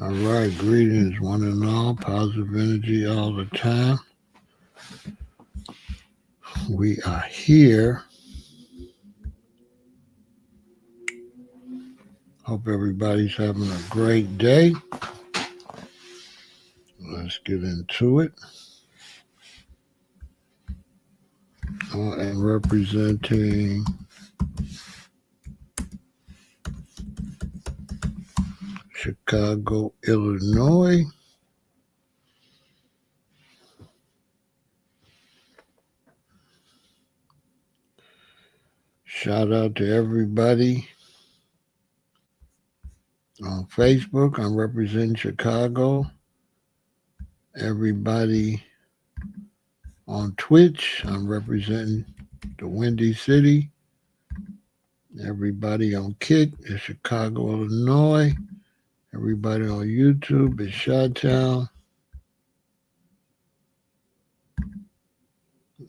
All right, greetings, one and all. Positive energy all the time. We are here. Hope everybody's having a great day. Let's get into it. I am representing Chicago, Illinois. Shout out to everybody on Facebook. I'm representing Chicago. Everybody on Twitch. I'm representing the Windy City. Everybody on Kick is Chicago, Illinois. Everybody on YouTube is Chi-Town.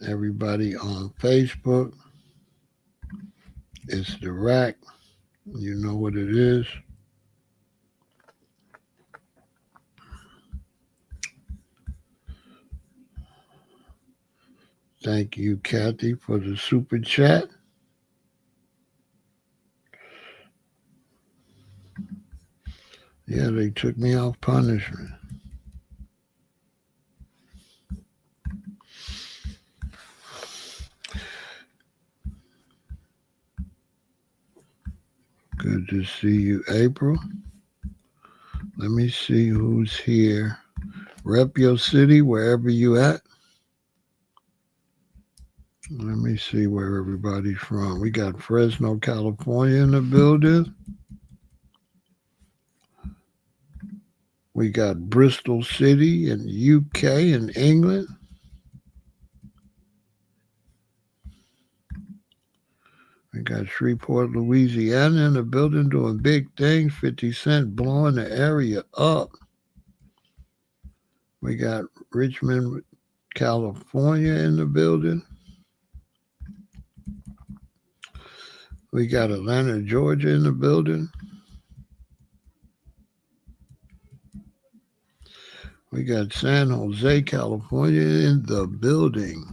Everybody on Facebook is The Rack. You know what it is. Thank you, Kathy, for the super chat. Yeah, they took me off punishment. Good to see you, April. Let me see who's here. Rep your city wherever you at. Let me see where everybody's from. We got Fresno, California in the building. We got Bristol City in the UK and England. We got Shreveport, Louisiana in the building doing big things. 50 Cent blowing the area up. We got Richmond, California in the building. We got Atlanta, Georgia in the building. We got San Jose, California in the building.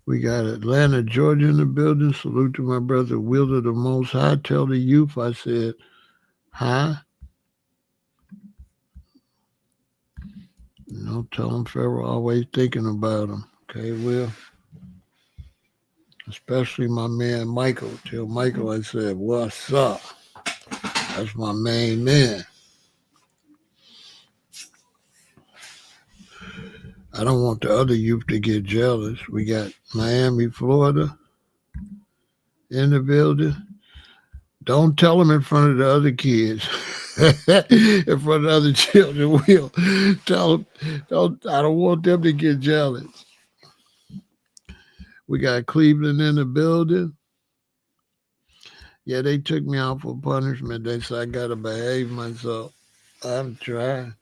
We got Atlanta, Georgia in the building. Salute to my brother, Wielder the Most High. Tell the youth I said hi. Tell them Pharaoh always thinking about them. Okay, Will? Especially my man Michael. Tell Michael I said, what's up? That's my main man. I don't want the other youth to get jealous. We got Miami, Florida in the building. Don't tell them in front of the other kids. In front of other children, Will. Tell them, I don't want them to get jealous. We got Cleveland in the building. Yeah, they took me out for punishment. They said I got to behave myself. I'm trying.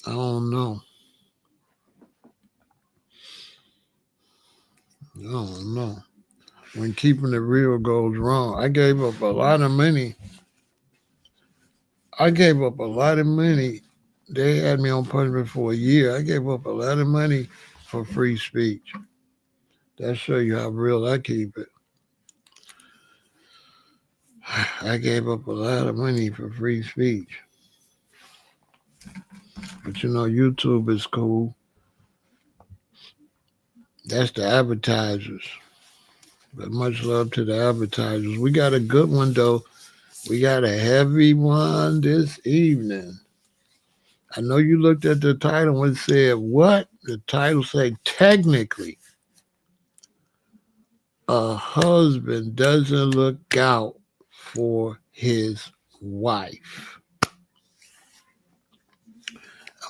I don't know. I don't know. When keeping it real goes wrong, I gave up a lot of money. They had me on punishment for a year. I gave up a lot of money for free speech. That shows you how real I keep it. I gave up a lot of money for free speech. But YouTube is cool. That's the advertisers. But much love to the advertisers. We got a good one, though. We got a heavy one this evening. I know you looked at the title and said, what? The title say, technically, a husband doesn't look out for his wife.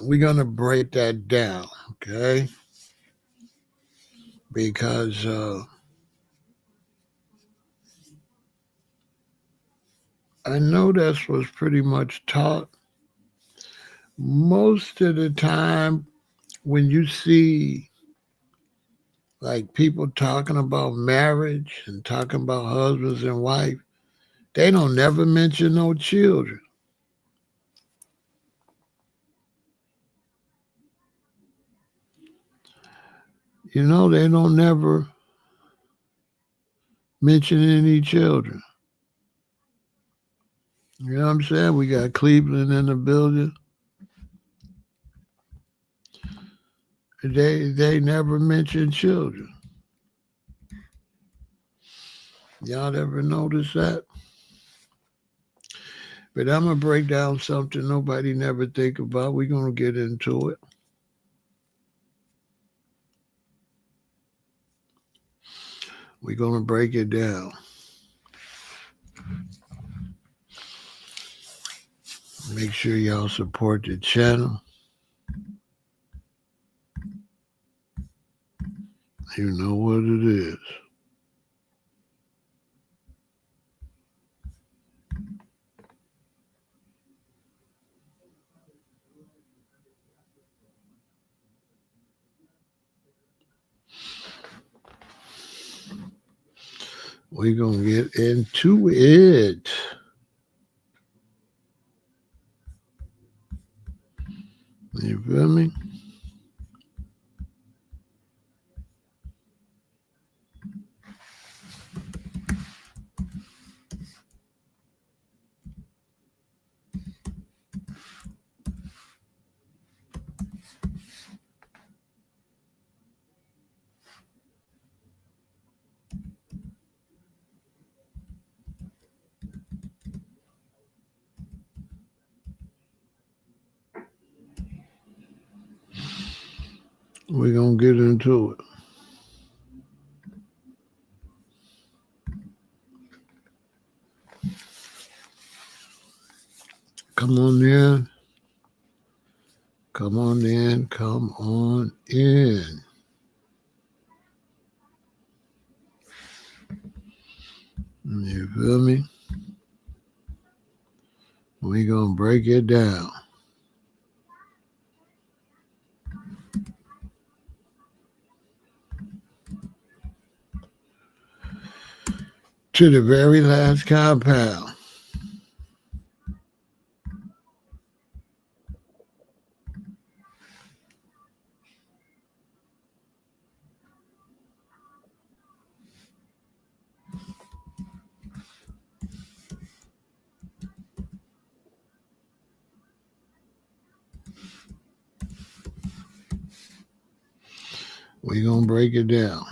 We're going to break that down, okay? Because I know that's what's pretty much taught. Most of the time, when you see like people talking about marriage and talking about husbands and wife, They don't never mention no children. You know, they don't never mention any children. You know what I'm saying? We got Cleveland in the building. They never mention children. Y'all ever notice that? But I'm gonna break down something nobody never think about. We're gonna get into it. We're gonna break it down. Make sure y'all support the channel. You know what it is. We're gonna get into it. You feel me? We're gonna get into it. Come on in. Come on in. Come on in. You feel me? We're gonna break it down. To the very last compound. We're gonna break it down.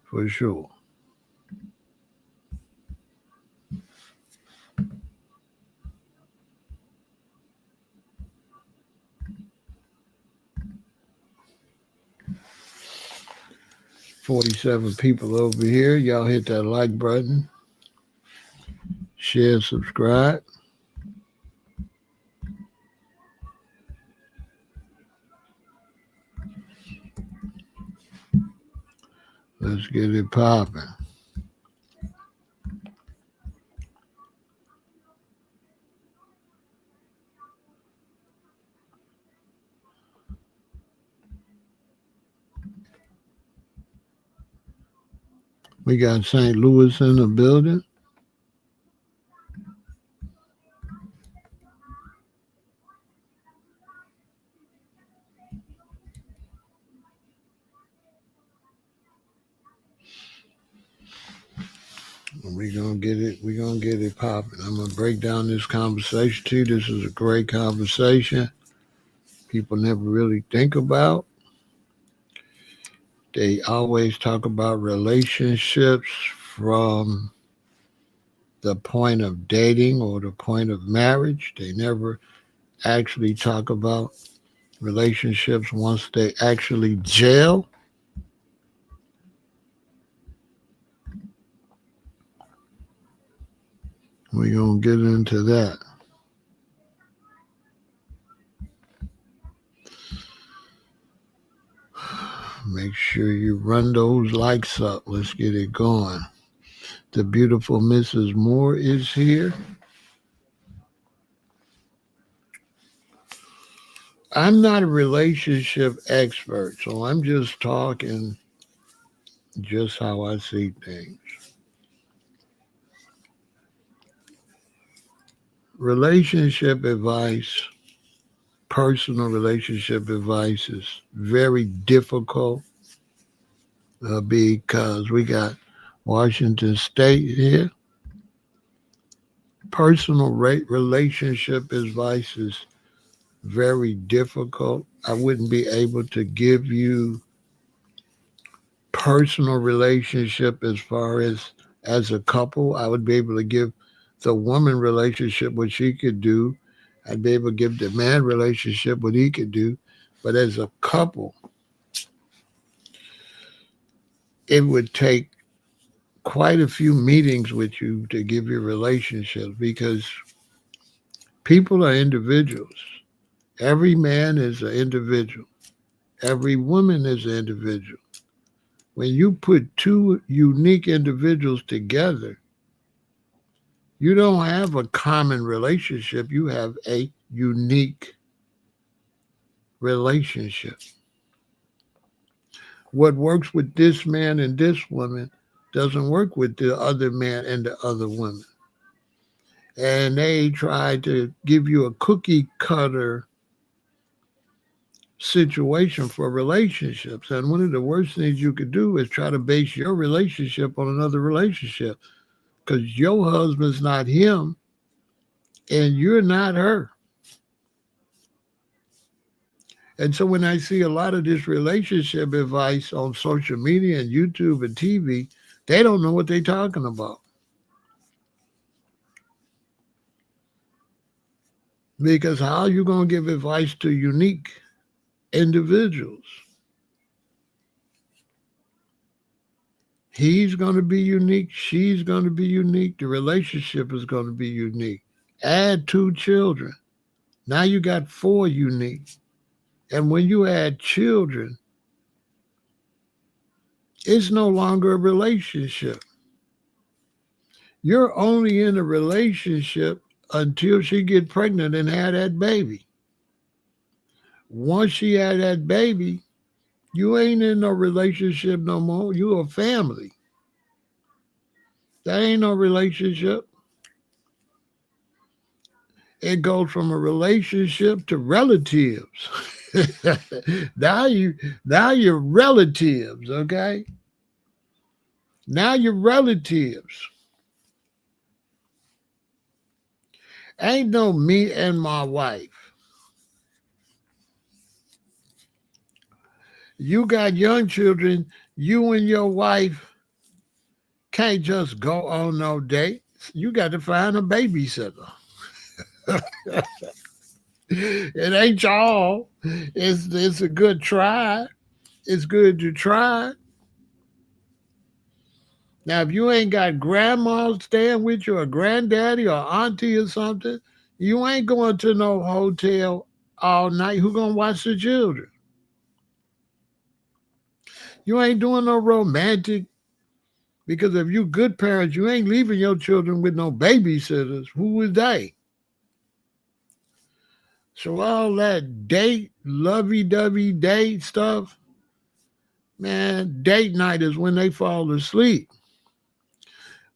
For sure. $47 people over here. Y'all hit that like button. Share, subscribe. Let's get it popping. We got St. Louis in the building. We're gonna get it popping. I'm gonna break down this conversation to you. This is a great conversation. People never really think about. They always talk about relationships from the point of dating or the point of marriage. They never actually talk about relationships once they actually jail. We're going to get into that. Make sure you run those likes up. Let's get it going. The beautiful Mrs. Moore is here. I'm not a relationship expert, so I'm just talking just how I see things. Relationship advice, personal relationship advice is very difficult because we got Washington State here. Personal relationship advice is very difficult. I wouldn't be able to give you personal relationship as a couple. I would be able to give the woman relationship what she could do. I'd be able to give the man relationship what he could do. But as a couple, it would take quite a few meetings with you to give you relationships because people are individuals. Every man is an individual. Every woman is an individual. When you put two unique individuals together, you don't have a common relationship. You have a unique relationship. What works with this man and this woman doesn't work with the other man and the other woman. And they try to give you a cookie cutter situation for relationships. And one of the worst things you could do is try to base your relationship on another relationship because your husband's not him and you're not her. And so when I see a lot of this relationship advice on social media and YouTube and TV, they don't know what they're talking about. Because how are you going to give advice to unique individuals? He's going to be unique. She's going to be unique. The relationship is going to be unique. Add 2 children. Now you got 4 unique. And when you add children, it's no longer a relationship. You're only in a relationship until she get pregnant and had that baby. Once she had that baby, you ain't in no relationship no more. You a family. That ain't no relationship. It goes from a relationship to relatives. now you're relatives, okay? Now you're relatives. Ain't no me and my wife. You got young children, you and your wife can't just go on no dates. You got to find a babysitter. It ain't y'all. It's a good try. It's good to try. Now, if you ain't got grandma staying with you or granddaddy or auntie or something, you ain't going to no hotel all night. Who gonna watch the children? You ain't doing no romantic because if you good parents, you ain't leaving your children with no babysitters. Who is they? So all that date, lovey-dovey date stuff, man, date night is when they fall asleep.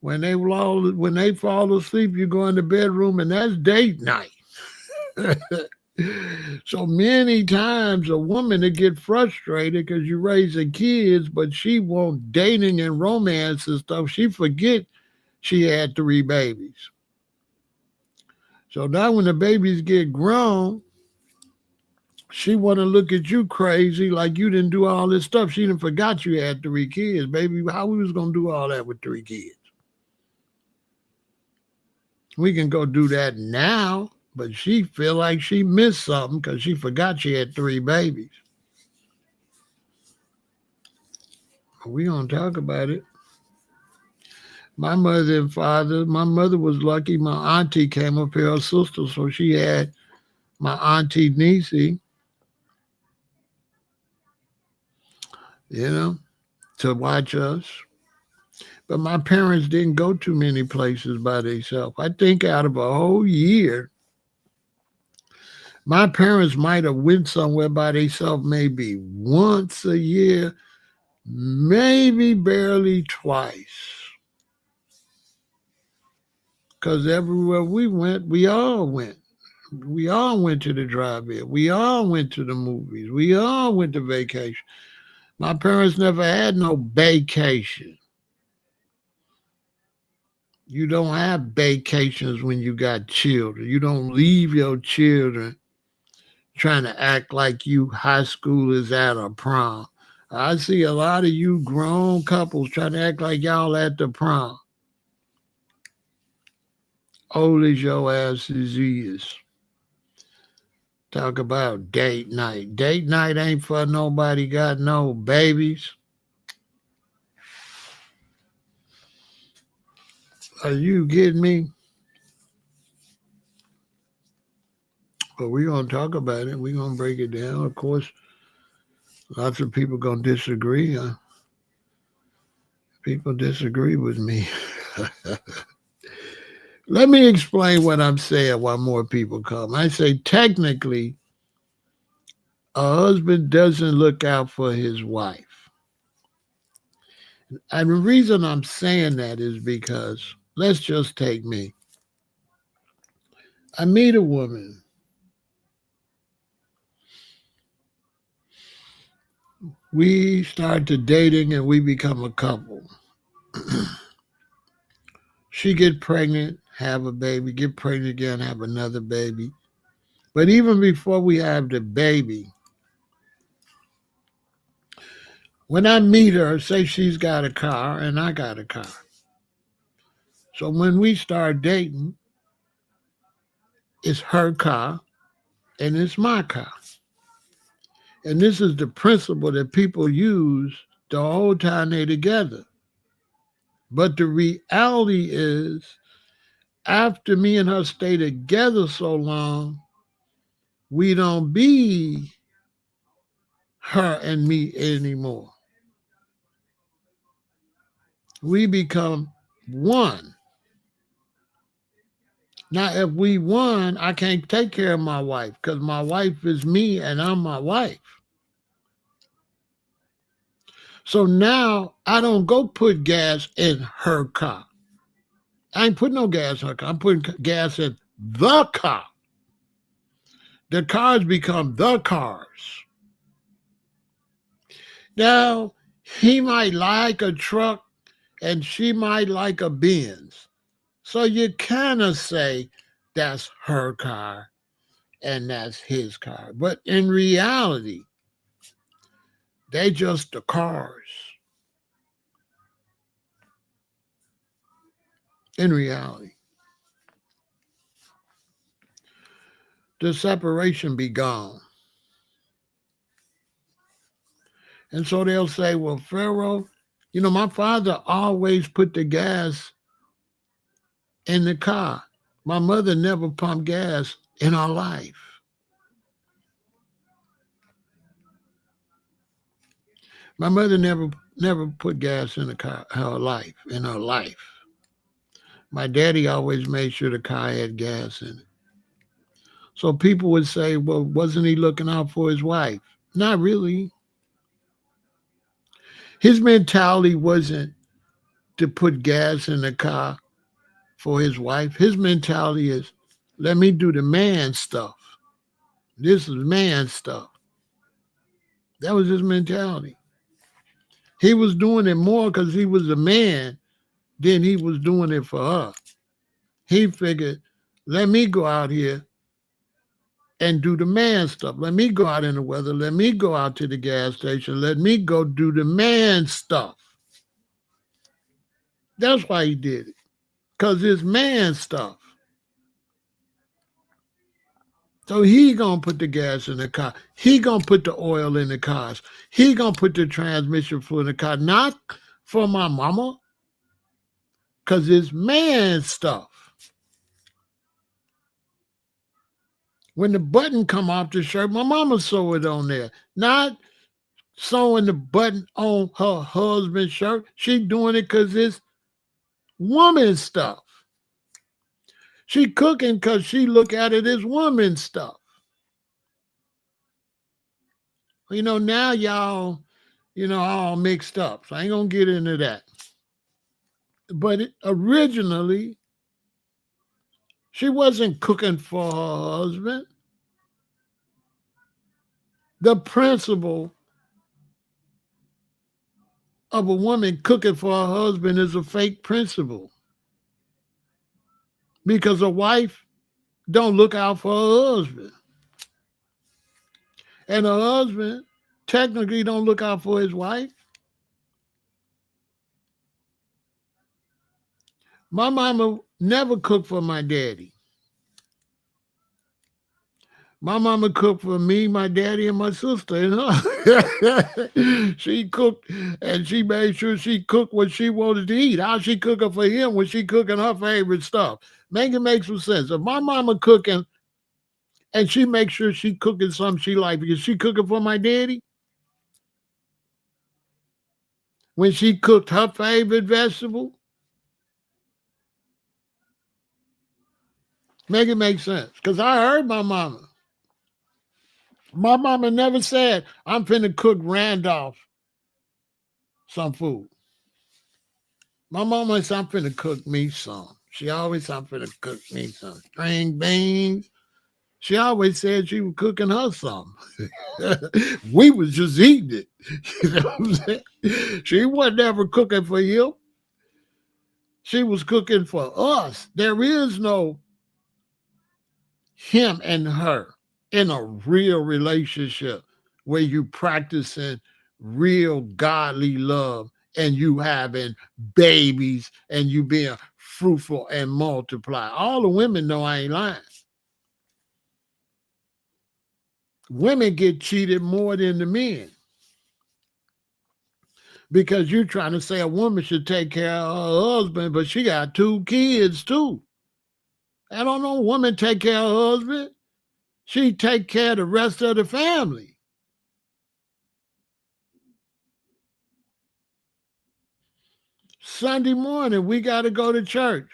When they fall asleep, you go in the bedroom and that's date night. So many times a woman to get frustrated because you're raising kids, but she want dating and romance and stuff. She forget she had 3 babies. So now when the babies get grown, she want to look at you crazy like you didn't do all this stuff. She done forgot you had 3 kids, baby. How we was going to do all that with 3 kids? We can go do that now, but she feel like she missed something because she forgot she had 3 babies. We gonna talk about it. My mother and father, my mother was lucky. My auntie came up here, her sister, so she had my auntie Niecy, you know, to watch us. But my parents didn't go too many places by themselves. I think out of a whole year, My parents might have went somewhere by themselves maybe once a year, maybe barely twice. Because everywhere we went, we all went. We all went to the drive-in. We all went to the movies. We all went to vacation. My parents never had no vacation. You don't have vacations when you got children. You don't leave your children trying to act like you high schoolers at a prom. I see a lot of you grown couples trying to act like y'all at the prom. Old as your asses is. Talk about date night. Date night ain't for nobody got no babies. Are you kidding me? But we're going to talk about it. We're going to break it down. Of course, lots of people going to disagree. People disagree with me. Let me explain what I'm saying while more people come. I say technically, a husband doesn't look out for his wife. And the reason I'm saying that is because, let's just take me. I meet a woman. We start to dating and we become a couple. She get pregnant, have a baby, get pregnant again, have another baby. But even before we have the baby, when I meet her, say she's got a car and I got a car. So when we start dating, it's her car and it's my car. And this is the principle that people use the whole time they together. But the reality is, after me and her stay together so long, we don't be her and me anymore. We become one. Now, if we one, I can't take care of my wife because my wife is me and I'm my wife. So now I don't go put gas in her car. I ain't putting no gas in her car. I'm putting gas in the car. The cars become the cars. Now, he might like a truck and she might like a Benz. So you kind of say that's her car and that's his car. But in reality, they just the cars. In reality, the separation be gone. And so they'll say, well, Pharaoh, my father always put the gas in the car. My mother never pumped gas in her life. My mother never put gas in the car in her life. My daddy always made sure the car had gas in it. So people would say, well, wasn't he looking out for his wife? Not really. His mentality wasn't to put gas in the car for his wife. His mentality is, let me do the man stuff. This is man stuff. That was his mentality. He was doing it more because he was a man than he was doing it for her. He figured, let me go out here and do the man stuff. Let me go out in the weather. Let me go out to the gas station. Let me go do the man stuff. That's why he did it. Because it's man stuff. So he gonna put the gas in the car. He gonna put the oil in the cars. He gonna put the transmission fluid in the car. Not for my mama. Because it's man stuff. When the button come off the shirt, my mama sew it on there. Not sewing the button on her husband's shirt. She doing it because it's woman stuff. She cooking because she look at it as woman stuff. Now y'all, all mixed up. So I ain't going to get into that. But originally, she wasn't cooking for her husband. The principle of a woman cooking for her husband is a fake principle. Because a wife don't look out for her husband. And a husband technically don't look out for his wife. My mama never cooked for my daddy. My mama cooked for me, my daddy, and my sister. She cooked, and she made sure she cooked what she wanted to eat. How she cooking for him when she cooking her favorite stuff? Make it make some sense. If my mama cooking, and she makes sure she cooking something she like, because she cooking for my daddy. When she cooked her favorite vegetable, make it make sense. Because I heard my mama. My mama never said, I'm finna cook Randolph some food. My mama said, I'm finna cook me some. She always said, I'm finna cook me some string beans. She always said she was cooking her something. We was just eating it. You know what I'm saying? She wasn't ever cooking for him. She was cooking for us. There is no him and her in a real relationship where you practicing real godly love and you having babies and you being fruitful and multiply. All the women know I ain't lying. Women get cheated more than the men because you're trying to say a woman should take care of her husband, but she got 2 kids too. I don't know, woman take care of her husband. She take care of the rest of the family. Sunday morning, we got to go to church.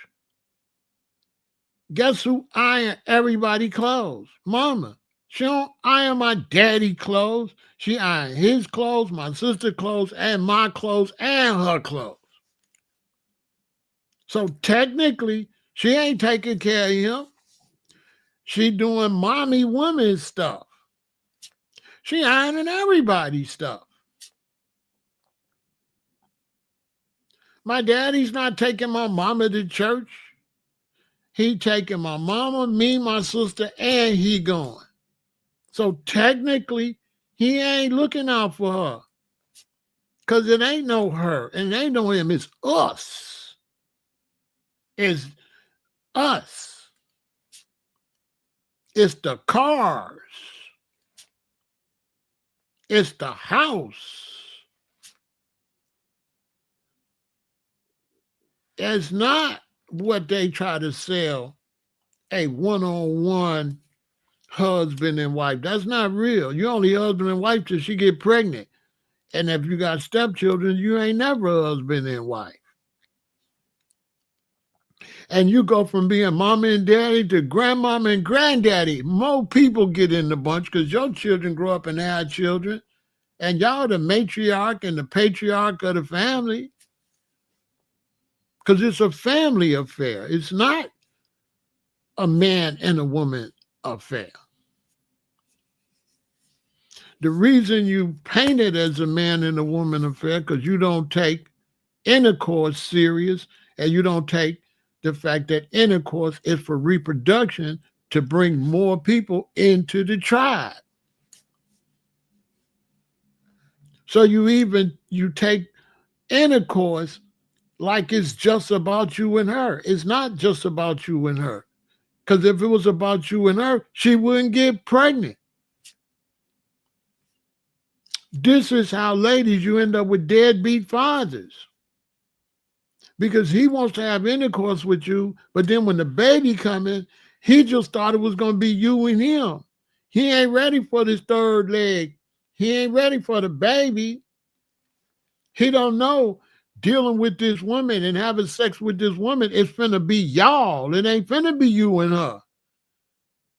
Guess who iron everybody clothes? Mama. She don't iron my daddy clothes. She iron his clothes, my sister's clothes, and my clothes, and her clothes. So technically, she ain't taking care of him. She doing mommy woman stuff. She ironing everybody's stuff. My daddy's not taking my mama to church. He taking my mama, me, my sister, and he going. So technically, he ain't looking out for her. Because it ain't no her. And it ain't no him. It's us. It's us. It's the cars. It's the house. It's not what they try to sell, a one-on-one husband and wife. That's not real. You only husband and wife till she get pregnant. And if you got stepchildren, you ain't never a husband and wife. And you go from being mama and daddy to grandmama and granddaddy. More people get in the bunch because your children grow up and have children. And y'all the matriarch and the patriarch of the family. Because it's a family affair. It's not a man and a woman affair. The reason you paint it as a man and a woman affair because you don't take intercourse serious and you don't take the fact that intercourse is for reproduction to bring more people into the tribe. So you take intercourse like it's just about you and her. It's not just about you and her. Because if it was about you and her, she wouldn't get pregnant. This is how, ladies, you end up with deadbeat fathers. Because he wants to have intercourse with you, but then when the baby come in, he just thought it was going to be you and him. He ain't ready for this third leg. He ain't ready for the baby. He don't know dealing with this woman and having sex with this woman, it's finna be y'all. It ain't finna be you and her.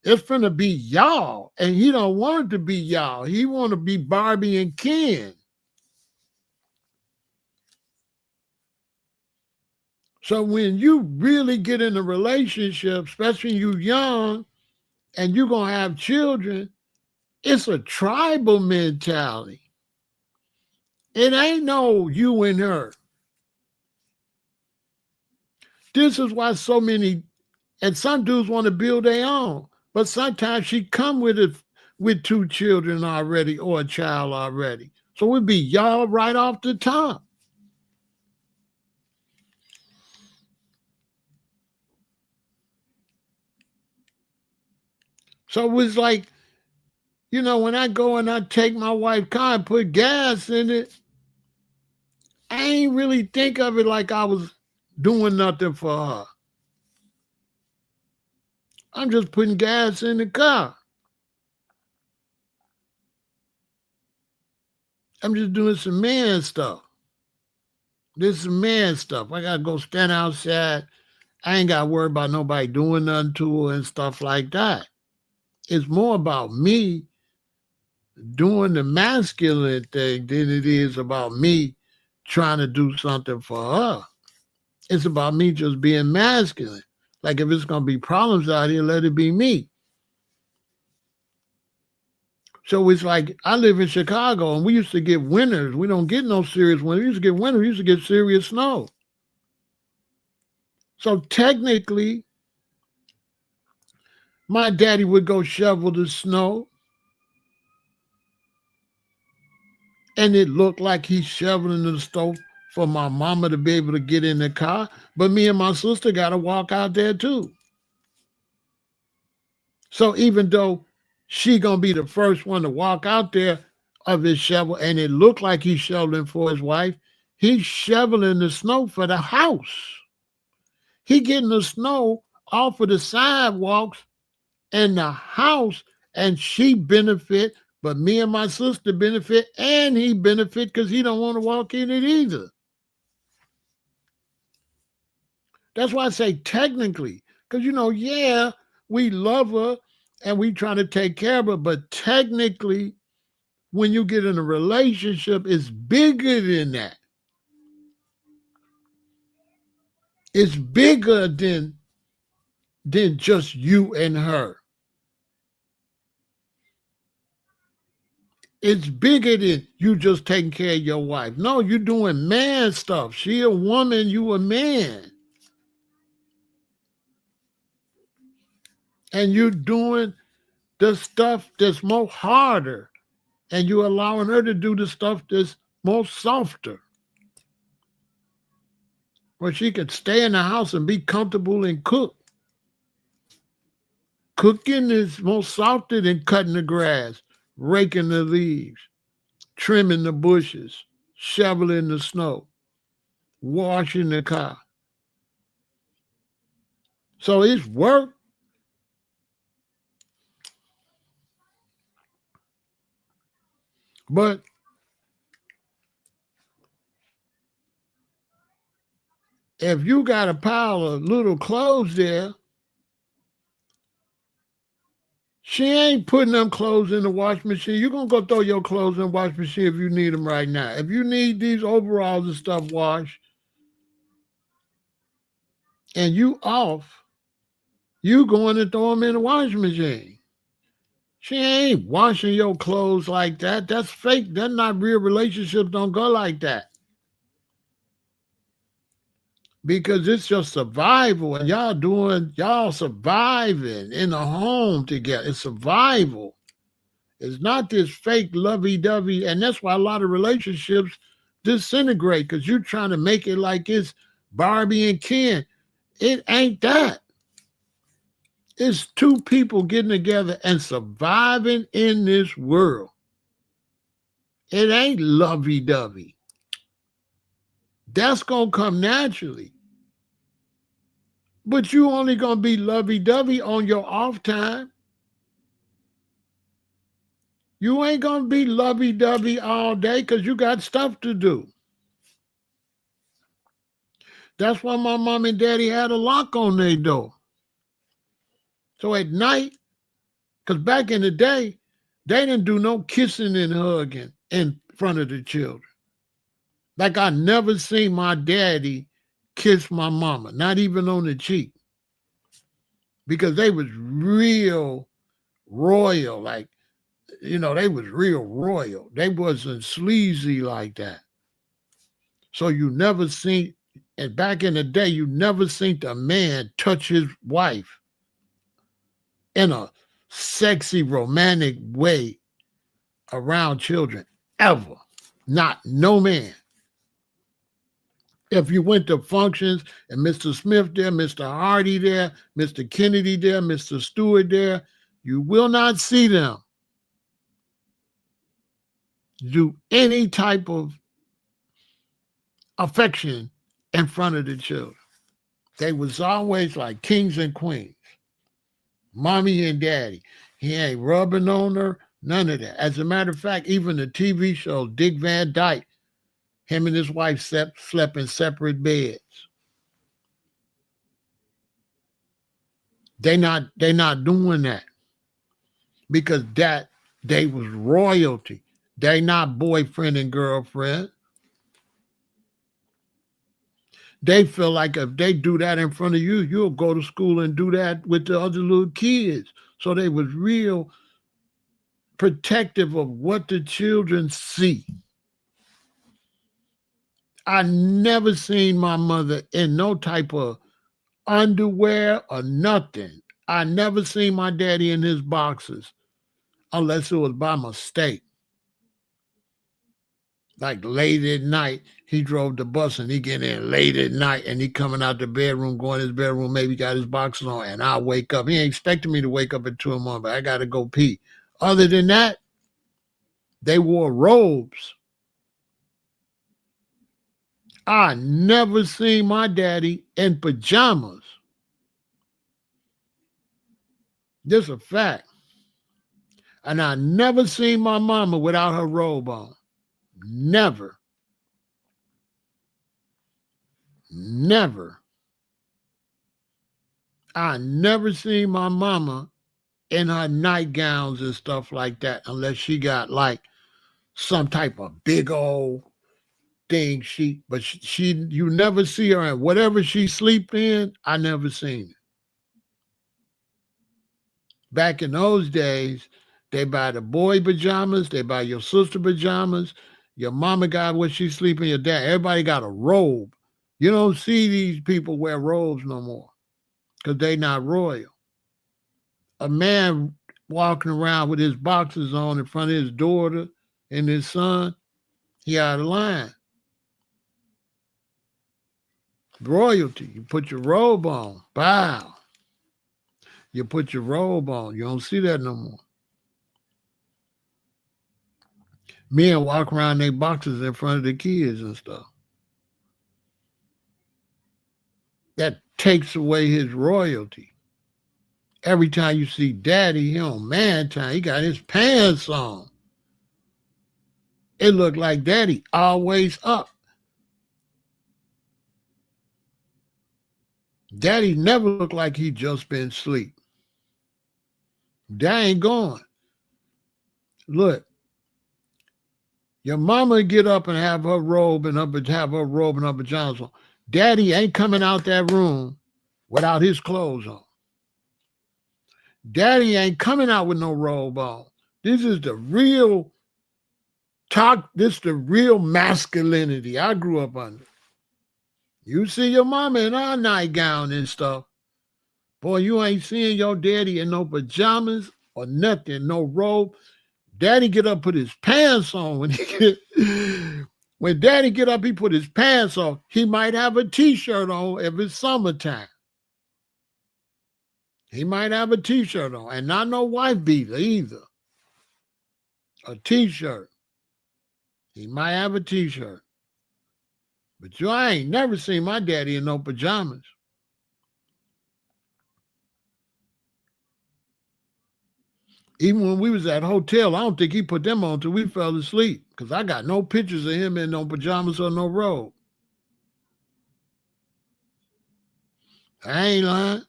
It's finna be y'all. And he don't want it to be y'all. He want to be Barbie and Ken. So when you really get in a relationship, especially when you're young and you're going to have children, it's a tribal mentality. It ain't no you and her. This is why so many, and some dudes want to build their own, but sometimes she come with it with 2 children already or a child already. So it'd be y'all right off the top. So it's like, when I go and I take my wife's car and put gas in it, I ain't really think of it like I was doing nothing for her. I'm just putting gas in the car. I'm just doing some man stuff. This is man stuff. I gotta go stand outside. I ain't gotta worry about nobody doing nothing to her and stuff like that. It's more about me doing the masculine thing than it is about me trying to do something for her. It's about me just being masculine. Like if it's gonna be problems out here, let it be me. So it's like I live in Chicago and we used to get winters. We don't get no serious winter. We used to get winter. We used to get serious snow. So technically, my daddy would go shovel the snow and it looked like he's shoveling the snow for my mama to be able to get in the car. But me and my sister got to walk out there too. So even though she going to be the first one to walk out there of his shovel and it looked like he's shoveling for his wife, he's shoveling the snow for the house. He getting the snow off of the sidewalks and the house, and she benefit, but me and my sister benefit, and he benefit because he don't want to walk in it either. That's why I say technically, because yeah, we love her and we try to take care of her, but technically, when you get in a relationship, it's bigger than that. It's bigger than just you and her. It's bigger than you just taking care of your wife. No, you're doing man stuff. She a woman, you a man. And you're doing the stuff that's more harder. And you're allowing her to do the stuff that's more softer. Where she could stay in the house and be comfortable and cook. Cooking is more softer than cutting the grass, raking the leaves, trimming the bushes, shoveling the snow, washing the car. So it's work. But if you got a pile of little clothes there, she ain't putting them clothes in the wash machine. You're going to go throw your clothes in the wash machine if you need them right now. If you need these overalls and stuff washed and you off, you going to throw them in the wash machine. She ain't washing your clothes like that. That's fake. That's not real. Relationships don't go like that. Because it's just survival and y'all surviving in a home together. It's survival. It's not this fake lovey-dovey. And that's why a lot of relationships disintegrate because you're trying to make it like it's Barbie and Ken. It ain't that. It's 2 people getting together and surviving in this world. It ain't lovey-dovey. That's going to come naturally. But you only going to be lovey-dovey on your off time. You ain't going to be lovey-dovey all day because you got stuff to do. That's why my mom and daddy had a lock on their door. So at night, Because back in the day, they didn't do no kissing and hugging in front of the children. Like I never seen my daddy kiss my mama, not even on the cheek. Because they was real royal, like, they was real royal. They wasn't sleazy like that. So you never seen, and back in the day, you never seen a man touch his wife in a sexy, romantic way around children, ever. Not no man. If you went to functions and Mr. Smith there, Mr. Hardy there, Mr. Kennedy there, Mr. Stewart there, you will not see them do any type of affection in front of the children. They was always like kings and queens, mommy and daddy. He ain't rubbing on her, none of that. As a matter of fact, even the TV show Dick Van Dyke, him and his wife slept in separate beds. They not doing that because that they was royalty. They not boyfriend and girlfriend. They feel like if they do that in front of you, you'll go to school and do that with the other little kids. So they was real protective of what the children see. I never seen my mother in no type of underwear or nothing. I never seen my daddy in his boxers unless it was by mistake. Like late at night, he drove the bus and he get in late at night and he coming out the bedroom, going to his bedroom, maybe got his boxers on, and I wake up. He ain't expecting me to wake up at 2 in the morning, but I got to go pee. Other than that, they wore robes. I never seen my daddy in pajamas. This a fact. And I never seen my mama without her robe on. Never. Never. I never seen my mama in her nightgowns and stuff like that unless she got like some type of big old thing. You never see her in whatever she sleep in. I never seen it. Back in those days, they buy the boy pajamas, they buy your sister pajamas, your mama got what she sleeping, your dad. Everybody got a robe. You don't see these people wear robes no more because they not royal. A man walking around with his boxers on in front of his daughter and his son, he out of line. Royalty, you put your robe on, bow. You put your robe on. You don't see that no more. Men walk around their boxes in front of the kids and stuff. That takes away his royalty. Every time you see daddy, he on man time. He got his pants on. It looked like daddy always up. Daddy never looked like he just been asleep. Dad ain't gone. Look, your mama get up and have her robe and her pajamas on. Daddy ain't coming out that room without his clothes on. Daddy ain't coming out with no robe on. This is the real talk. This is the real masculinity I grew up under. You see your mama in her nightgown and stuff. Boy, you ain't seeing your daddy in no pajamas or nothing, no robe. Daddy get up, put his pants on. When daddy get up, he put his pants on. He might have a t-shirt on if it's summertime. He might have a t-shirt on, and not no wife beater either. A t-shirt. He might have a t-shirt. But I ain't never seen my daddy in no pajamas. Even when we was at hotel, I don't think he put them on until we fell asleep because I got no pictures of him in no pajamas or no robe. I ain't lying.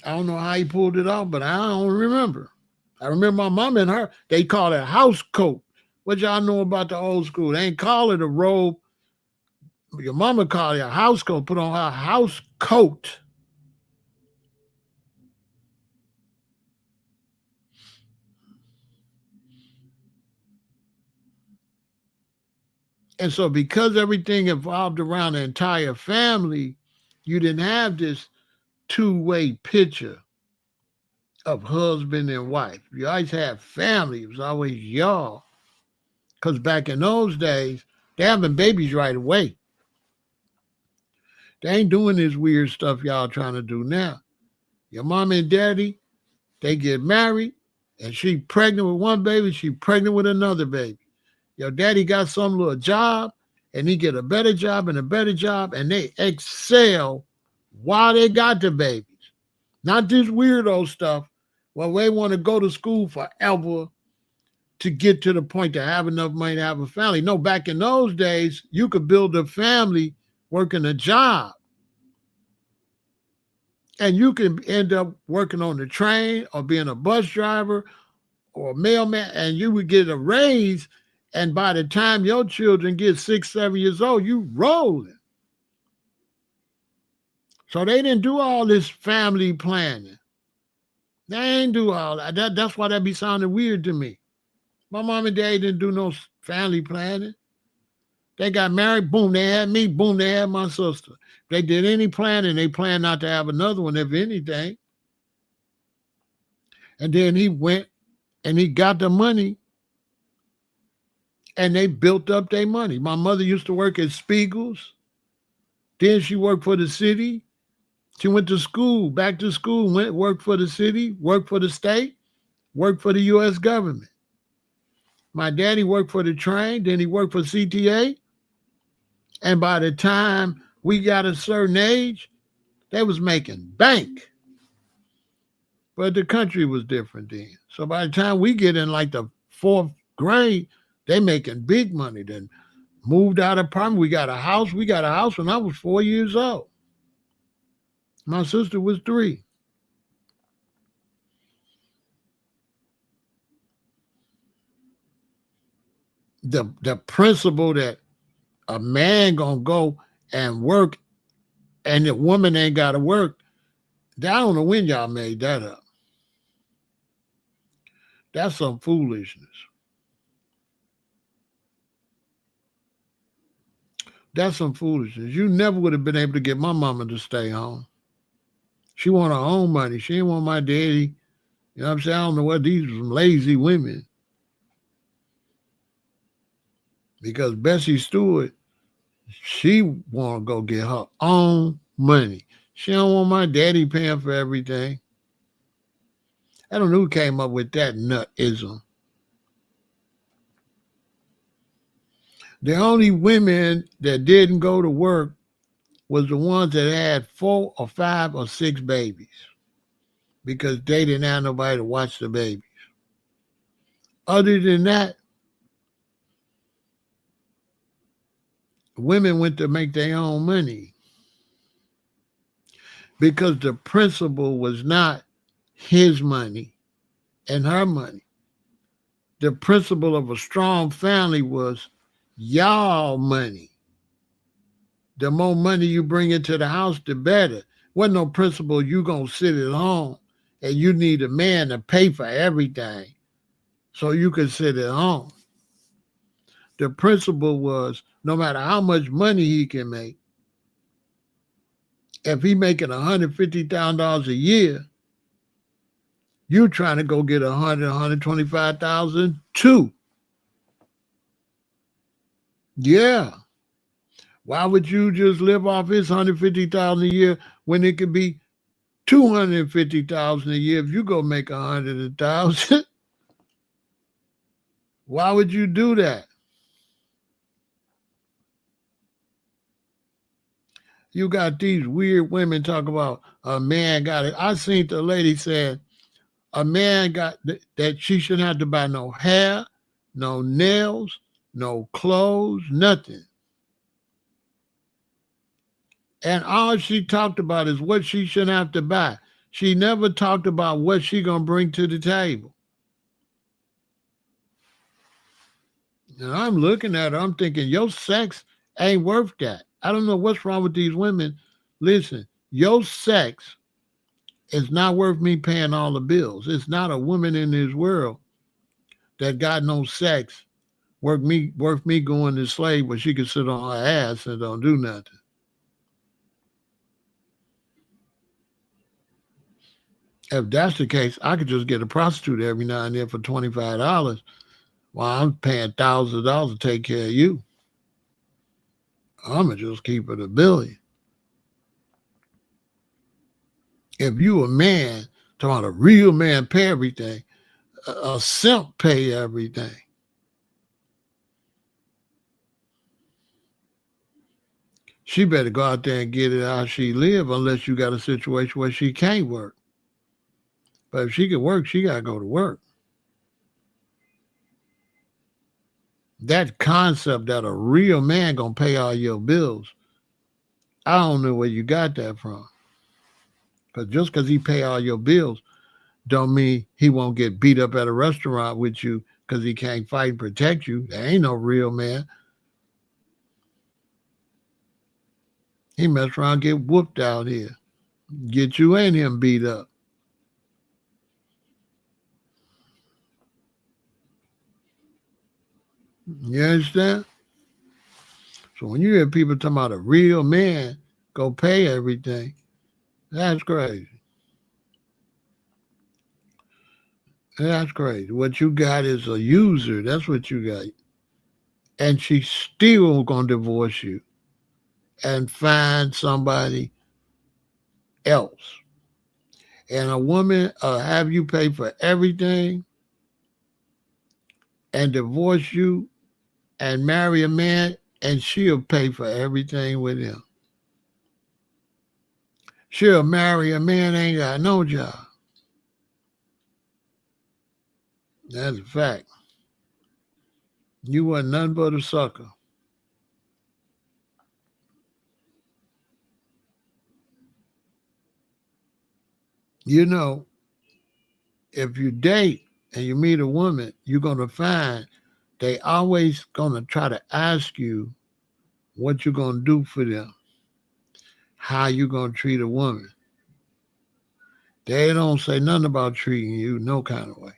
I don't know how he pulled it off, but I don't remember. I remember my mom and her, they called it house coat. What y'all know about the old school? They ain't call it a robe. Your mama called it a house coat, put on her house coat. And so because everything evolved around the entire family, you didn't have this two-way picture of husband and wife. You always had family. It was always y'all. Because back in those days, they having babies right away. They ain't doing this weird stuff y'all trying to do now. Your mom and daddy, they get married, and she pregnant with one baby, she pregnant with another baby. Your daddy got some little job, and he get a better job and a better job, and they excel while they got the babies. Not this weirdo stuff where they want to go to school forever to get to the point to have enough money to have a family. No, back in those days, you could build a family working a job. And you can end up working on the train or being a bus driver or a mailman, and you would get a raise. And by the time your children get 6, 7 years old, you rolling. So they didn't do all this family planning. They ain't do all that. That's why that be sounding weird to me. My mom and dad didn't do no family planning. They got married, boom, they had me, boom, they had my sister. If they did any planning, they planned not to have another one, if anything. And then he went and he got the money and they built up their money. My mother used to work at Spiegel's. Then she worked for the city. She went to school, back to school, worked for the city, worked for the state, worked for the U.S. government. My daddy worked for the train, then he worked for CTA. And by the time we got a certain age, they was making bank. But the country was different then. So by the time we get in like the 4th grade, they making big money. Then moved out of apartment. We got a house. We got a house when I was 4 years old. My sister was 3. The principle that a man gonna go and work and the woman ain't gotta work, I don't know when y'all made that up. That's some foolishness. That's some foolishness. You never would have been able to get my mama to stay home. She want her own money. She didn't want my daddy. You know what I'm saying? I don't know what these are some lazy women. Because Bessie Stewart, she want to go get her own money. She don't want my daddy paying for everything. I don't know who came up with that nutism. The only women that didn't go to work was the ones that had 4 or 5 or 6 babies because they didn't have nobody to watch the babies. Other than that, women went to make their own money because the principle was not his money and her money. The principle of a strong family was y'all money. The more money you bring into the house, the better. Wasn't no principle you gonna sit at home and you need a man to pay for everything so you could sit at home. The principle was no matter how much money he can make, if he making $150,000 a year, you trying to go get 125,000 too. Yeah. Why would you just live off his 150,000 a year when it could be 250,000 a year if you go make 100,000? Why would you do that? You got these weird women talk about a man got it. I seen the lady said a man got that she shouldn't have to buy no hair, no nails, no clothes, nothing. And all she talked about is what she shouldn't have to buy. She never talked about what she gonna bring to the table. And I'm looking at her, I'm thinking, your sex ain't worth that. I don't know what's wrong with these women. Listen, your sex is not worth me paying all the bills. It's not a woman in this world that got no sex worth me going to slave where she could sit on her ass and don't do nothing. If that's the case, I could just get a prostitute every now and then for $25 while I'm paying thousands of dollars to take care of you. I'ma just keep it $1 billion. If you a man, talking about a real man pay everything, a simp pay everything. She better go out there and get it how she live unless you got a situation where she can't work. But if she can work, she got to go to work. That concept that a real man going to pay all your bills, I don't know where you got that from. Because just because he pay all your bills don't mean he won't get beat up at a restaurant with you because he can't fight and protect you. There ain't no real man. He mess around, get whooped out here. Get you and him beat up. You understand? So when you hear people talking about a real man go pay everything, that's crazy. That's crazy. What you got is a user. That's what you got. And she's still going to divorce you and find somebody else. And a woman have you pay for everything and divorce you and marry a man, and she'll pay for everything with him. She'll marry a man that ain't got no job. That's a fact. You wasn't nothing but a sucker. You know, if you date and you meet a woman, you're going to find they always going to try to ask you what you're going to do for them, how you going to treat a woman. They don't say nothing about treating you no kind of way.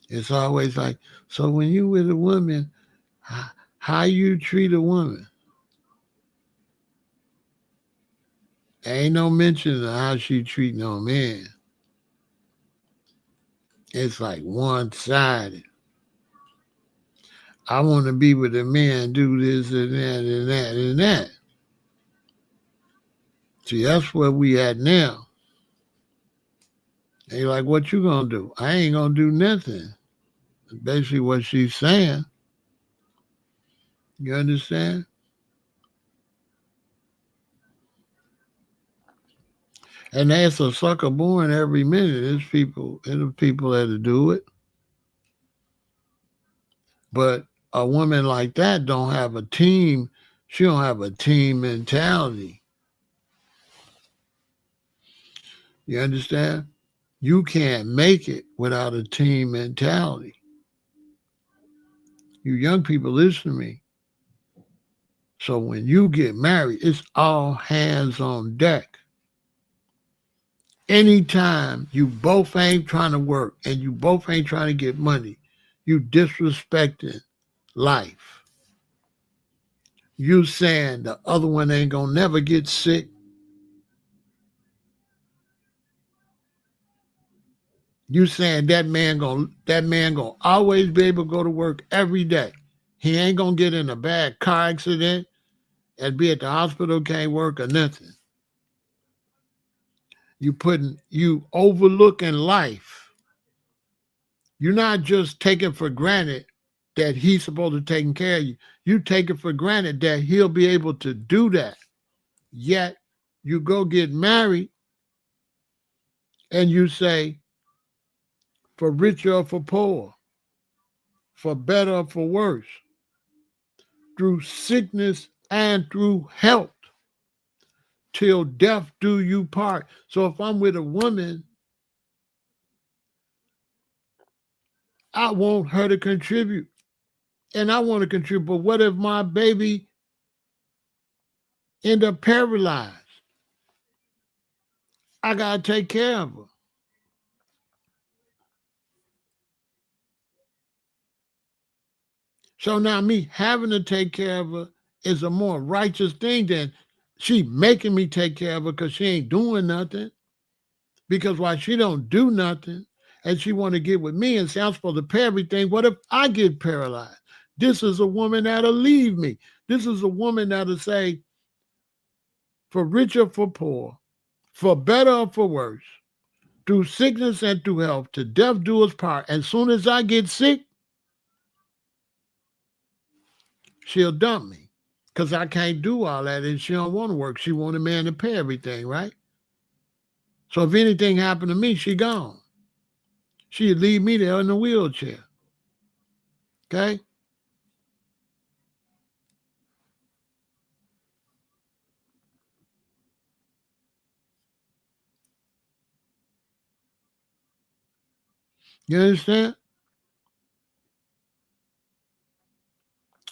It's always like, so when you with a woman, how you treat a woman? Ain't no mention of how she treat no man. It's like one-sided. I want to be with a man, do this and that and that and that. See, that's where we at now. They like, what you gonna do? I ain't gonna do nothing. That's basically what she's saying. You understand? And there's a sucker born every minute. There's people that'll do it. But a woman like that don't have a team. She don't have a team mentality. You understand? You can't make it without a team mentality. You young people, listen to me. So when you get married, it's all hands on deck. Anytime you both ain't trying to work and you both ain't trying to get money, you disrespecting life. You saying the other one ain't gonna never get sick. You saying that man gonna always be able to go to work every day. He ain't gonna get in a bad car accident and be at the hospital, can't work or nothing. You overlooking life. You're not just taking for granted that he's supposed to take care of you. You take it for granted that he'll be able to do that. Yet you go get married and you say, for richer or for poor, for better or for worse, through sickness and through health, till death do you part. So if I'm with a woman, I want her to contribute. And I want to contribute. But what if my baby end up paralyzed? I got to take care of her. So now me having to take care of her is a more righteous thing than she making me take care of her because she ain't doing nothing. Because why she don't do nothing and she want to get with me and say I'm supposed to pay everything, what if I get paralyzed? This is a woman that'll leave me. This is a woman that'll say, for richer, for poor, for better or for worse, through sickness and through health, to death do us part. As soon as I get sick, she'll dump me because I can't do all that and she don't want to work. She want a man to pay everything, right? So if anything happened to me, she gone. She'd leave me there in a wheelchair. Okay? You understand?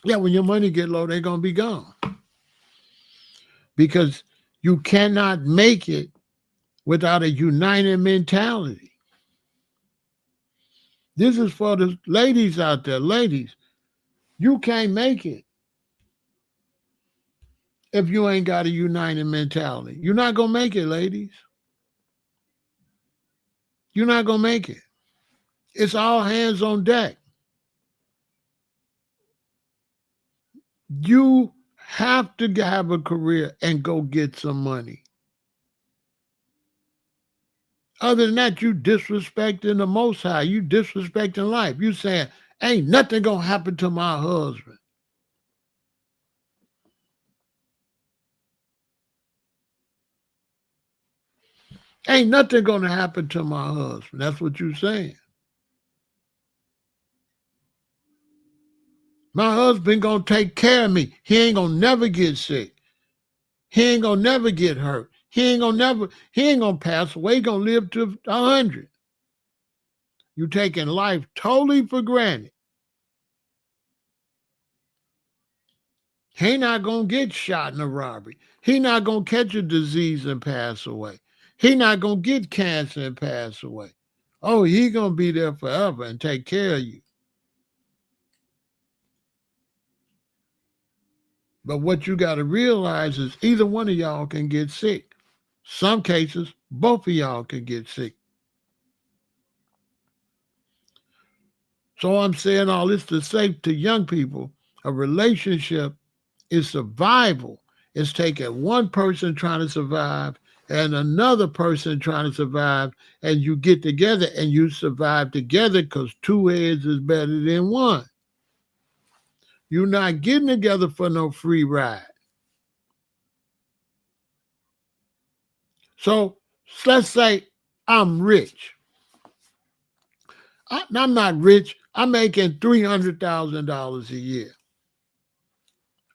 Yeah, when your money get low, they're going to be gone. Because you cannot make it without a united mentality. This is for the ladies out there. Ladies, you can't make it if you ain't got a united mentality. You're not going to make it, ladies. You're not going to make it. It's all hands on deck. You have to have a career and go get some money. Other than that, you disrespecting the Most High. You disrespecting life. You saying, ain't nothing going to happen to my husband. Ain't nothing going to happen to my husband. That's what you're saying. My husband going to take care of me. He ain't going to never get sick. He ain't going to never get hurt. He ain't going to pass away. He going to live to 100. You taking life totally for granted. He not going to get shot in a robbery. He not going to catch a disease and pass away. He not going to get cancer and pass away. Oh, he going to be there forever and take care of you. But what you got to realize is either one of y'all can get sick. Some cases, both of y'all can get sick. So I'm saying all this to say to young people, a relationship is survival. It's taking one person trying to survive and another person trying to survive, and you get together and you survive together because two heads is better than one. You're not getting together for no free ride. So let's say I'm rich. I'm not rich. I'm making $300,000 a year.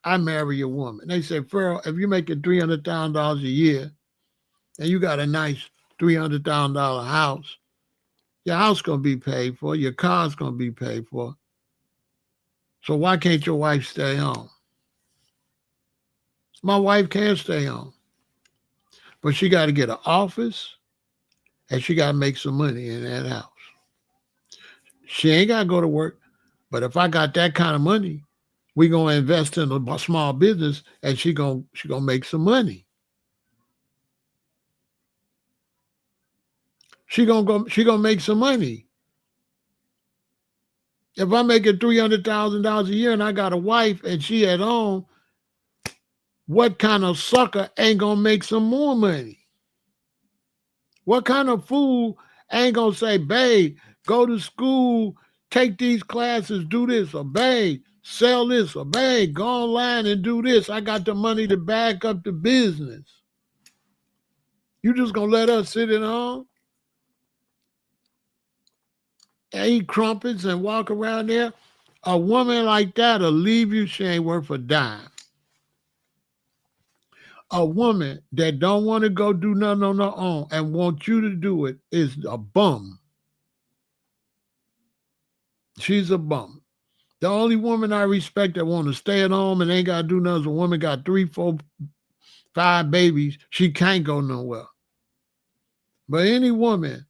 I marry a woman. They say, Pharaoh, if you're making $300,000 a year and you got a nice $300,000 house, your house going to be paid for. Your car's going to be paid for. So why can't your wife stay home? My wife can't stay home. But she got to get an office and she got to make some money in that house. She ain't got to go to work. But if I got that kind of money, we going to invest in a small business and she gonna make some money. She gonna make some money. If I'm making $300,000 a year and I got a wife and she at home, what kind of sucker ain't gonna make some more money? What kind of fool ain't gonna say, babe, go to school, take these classes, do this, or babe, sell this, or babe, go online and do this. I got the money to back up the business. You just gonna let us sit at home and eat crumpets and walk around there? A woman like that'll leave you, she ain't worth a dime. A woman that don't want to go do nothing on her own and want you to do it is a bum. She's a bum. The only woman I respect that want to stay at home and ain't got to do nothing is a woman got 3, 4, 5 babies. She can't go nowhere. But any woman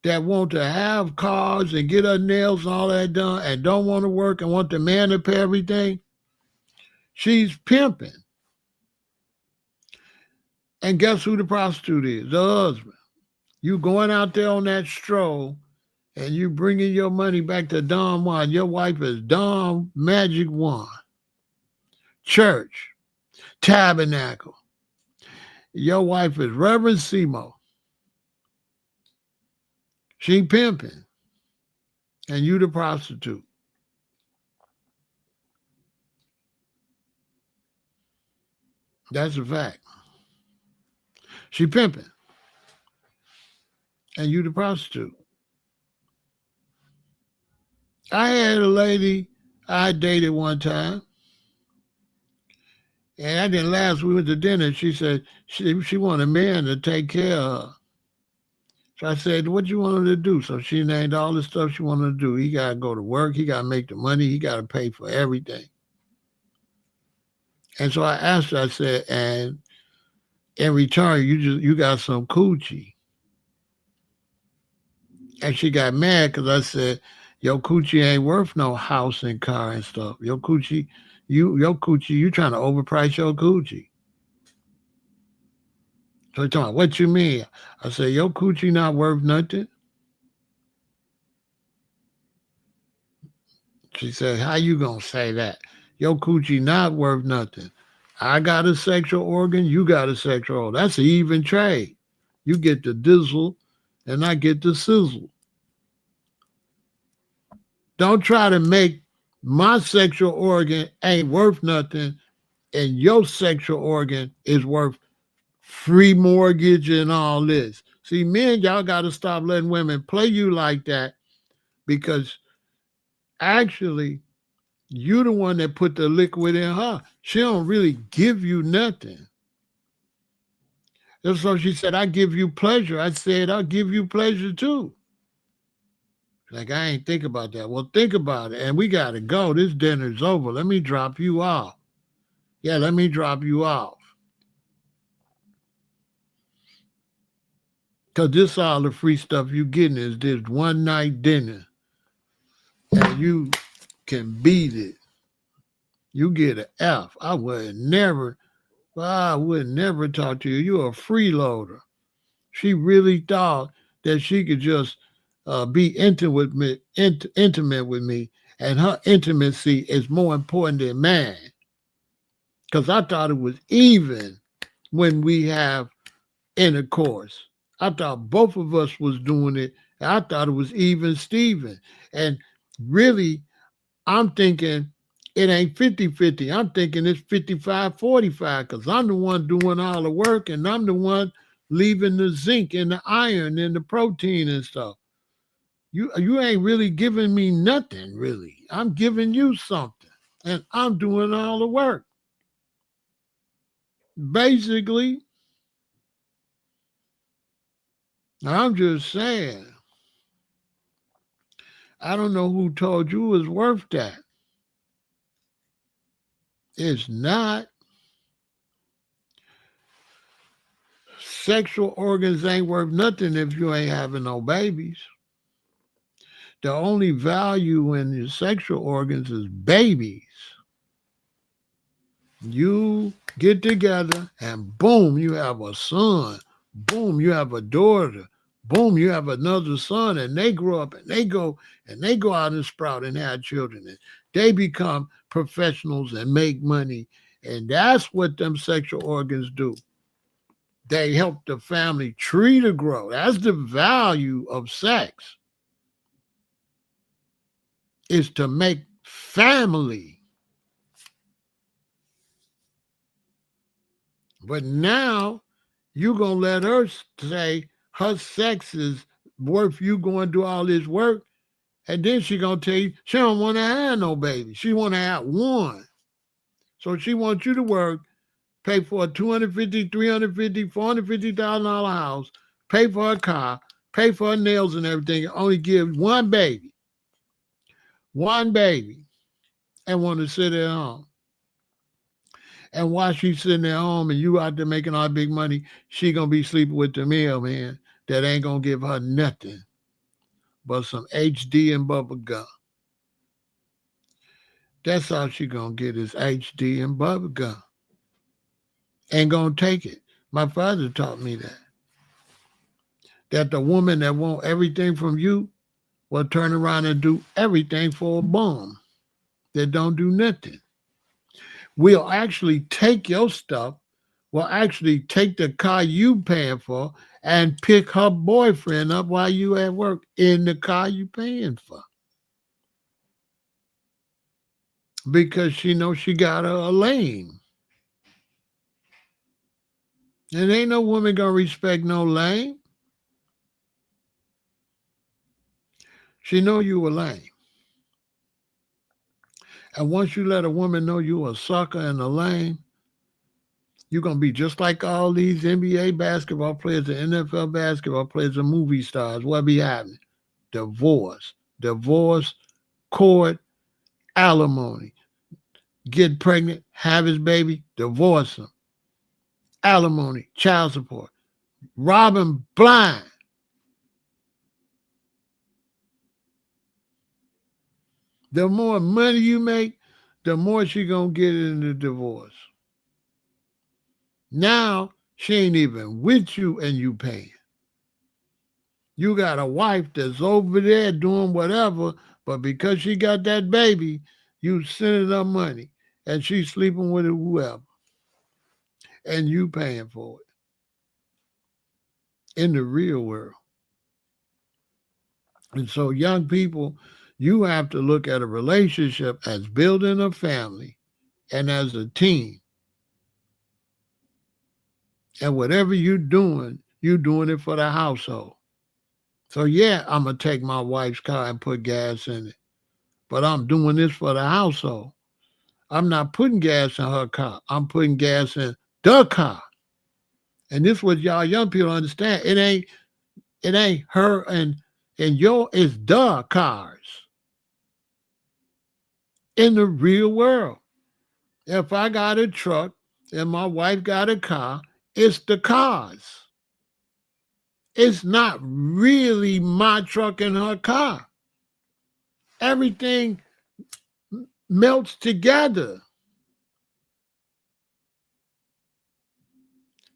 that want to have cars and get her nails and all that done and don't want to work and want the man to pay everything, she's pimping. And guess who the prostitute is? The husband. You going out there on that stroll and you bringing your money back to Don Juan. Your wife is Don Magic Juan. Church, Tabernacle. Your wife is Reverend Simo. She pimping. And you the prostitute. That's a fact. She pimping. And you the prostitute. I had a lady I dated one time. And that didn't last. We went to dinner. She said she wanted a man to take care of her. So I said, what you want her to do? So she named all the stuff she wanted to do. He got to go to work. He got to make the money. He got to pay for everything. And so I asked her, I said, and in return, you got some coochie. And she got mad because I said, your coochie ain't worth no house and car and stuff. Your coochie, you trying to overprice your coochie. So he told me, what you mean? I said, your coochie not worth nothing. She said, how you gonna say that? Your coochie not worth nothing. I got a sexual organ, you got a sexual organ. That's an even trade. You get the dizzle and I get the sizzle. Don't try to make my sexual organ ain't worth nothing and your sexual organ is worth free mortgage and all this. See, men, y'all got to stop letting women play you like that because actually you the one that put the liquid in her. She don't really give you nothing. And so she said, I give you pleasure. I said, I'll give you pleasure too. Like, I ain't think about that. Well, think about it. And we got to go. This dinner's over. Let me drop you off. Yeah, let me drop you off. Because this all the free stuff you getting is this one night dinner. And you can beat it. You get an F. I would never talk to you. You're a freeloader. She really thought that she could just be intimate with me, and her intimacy is more important than mine. Because I thought it was even when we have intercourse. I thought both of us was doing it. I thought it was even Steven. And really, I'm thinking it ain't 50-50. I'm thinking it's 55-45 because I'm the one doing all the work and I'm the one leaving the zinc and the iron and the protein and stuff. You ain't really giving me nothing, really. I'm giving you something and I'm doing all the work. Basically, I'm just saying, I don't know who told you it was worth that. It's not. Sexual organs ain't worth nothing if you ain't having no babies. The only value in your sexual organs is babies. You get together and boom, you have a son. Boom, you have a daughter. Boom, you have another son, and they grow up and they go out and sprout and have children. And they become professionals and make money. And that's what them sexual organs do. They help the family tree to grow. That's the value of sex. Is to make family. But now you're going to let her say her sex is worth you going to do all this work. And then she's going to tell you she don't want to have no baby. She want to have one. So she wants you to work, pay for a $250, $350, $450,000 house, pay for a car, pay for her nails and everything, and only give one baby, and want to sit at home. And while she's sitting at home and you out there making all big money, she gonna be sleeping with the mailman that ain't gonna give her nothing but some HD and bubble gum. That's all she gonna get is HD and bubble gum. Ain't gonna take it. My father taught me that. That the woman that want everything from you will turn around and do everything for a bum that don't do nothing. We'll actually take your stuff, will actually take the car you paying for and pick her boyfriend up while you at work in the car you paying for. Because she knows she got a lane. And ain't no woman gonna respect no lane. She know you a lame. And once you let a woman know you a sucker and a lame, you're going to be just like all these NBA basketball players and NFL basketball players and movie stars. What be happening? Divorce, court, alimony. Get pregnant, have his baby, divorce him. Alimony, child support. Rob him blind. The more money you make, the more she going to get in the divorce. Now, she ain't even with you and you paying. You got a wife that's over there doing whatever, but because she got that baby, you sending her money and she's sleeping with whoever. And you paying for it in the real world. And so young people, you have to look at a relationship as building a family and as a team. And whatever you're doing it for the household. So yeah, I'm going to take my wife's car and put gas in it. But I'm doing this for the household. I'm not putting gas in her car. I'm putting gas in the car. And this is what y'all young people understand. It ain't her and it's the cars in the real world. If I got a truck and my wife got a car, it's the cars. It's not really my truck and her car. Everything melts together.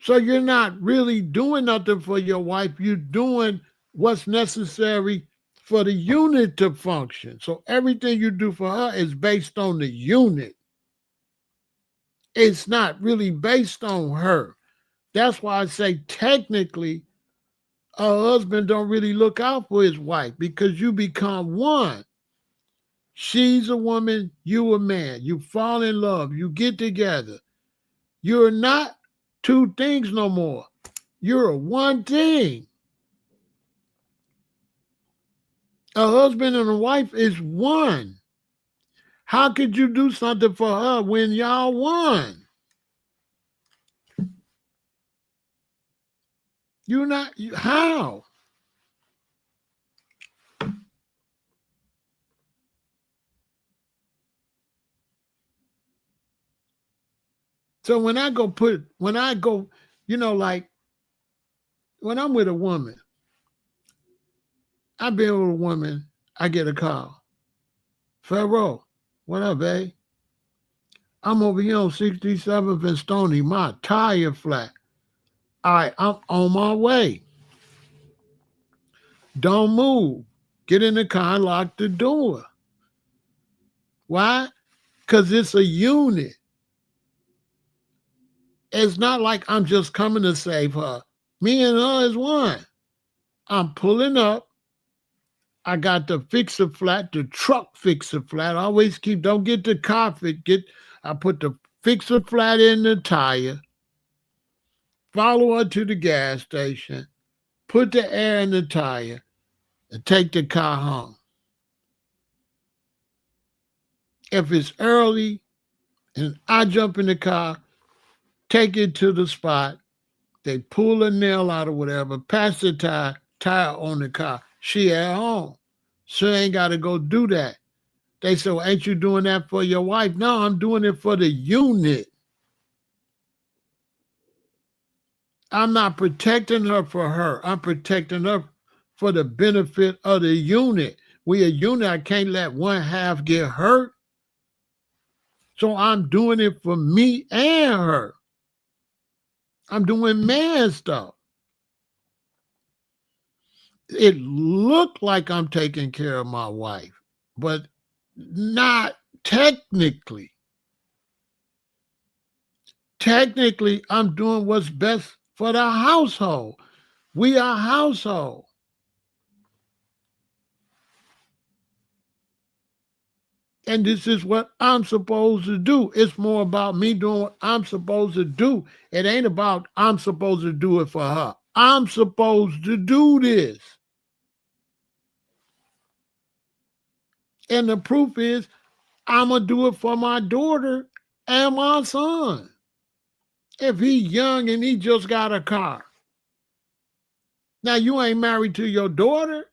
So you're not really doing nothing for your wife. You're doing what's necessary for the unit to function. So everything you do for her is based on the unit. It's not really based on her. That's why I say technically a husband don't really look out for his wife because you become one. She's a woman, you a man. You fall in love, you get together. You're not two things no more. You're one thing. A husband and a wife is one. How could you do something for her when y'all one? You're not, how? So when I go, like when I'm with a woman, I've been with a woman, I get a call. Pharaoh, what up, babe? I'm over here on 67th and Stony, my tire flat. All right, I'm on my way. Don't move. Get in the car and lock the door. Why? Because it's a unit. It's not like I'm just coming to save her. Me and her is one. I'm pulling up. I got the fixer flat, the truck fixer flat. I always don't get the car fit. I put the fixer flat in the tire, follow her to the gas station, put the air in the tire, and take the car home. If it's early and I jump in the car, take it to the spot. They pull a nail out or whatever, pass the tire on the car. She at home. She ain't got to go do that. They say, well, ain't you doing that for your wife? No, I'm doing it for the unit. I'm not protecting her for her. I'm protecting her for the benefit of the unit. We a unit. I can't let one half get hurt. So I'm doing it for me and her. I'm doing man stuff. It looked like I'm taking care of my wife, but not technically. Technically, I'm doing what's best for the household. We are household. And this is what I'm supposed to do. It's more about me doing what I'm supposed to do. It ain't about I'm supposed to do it for her. I'm supposed to do this. And the proof is I'm going to do it for my daughter and my son. If he's young and he just got a car. Now, you ain't married to your daughter.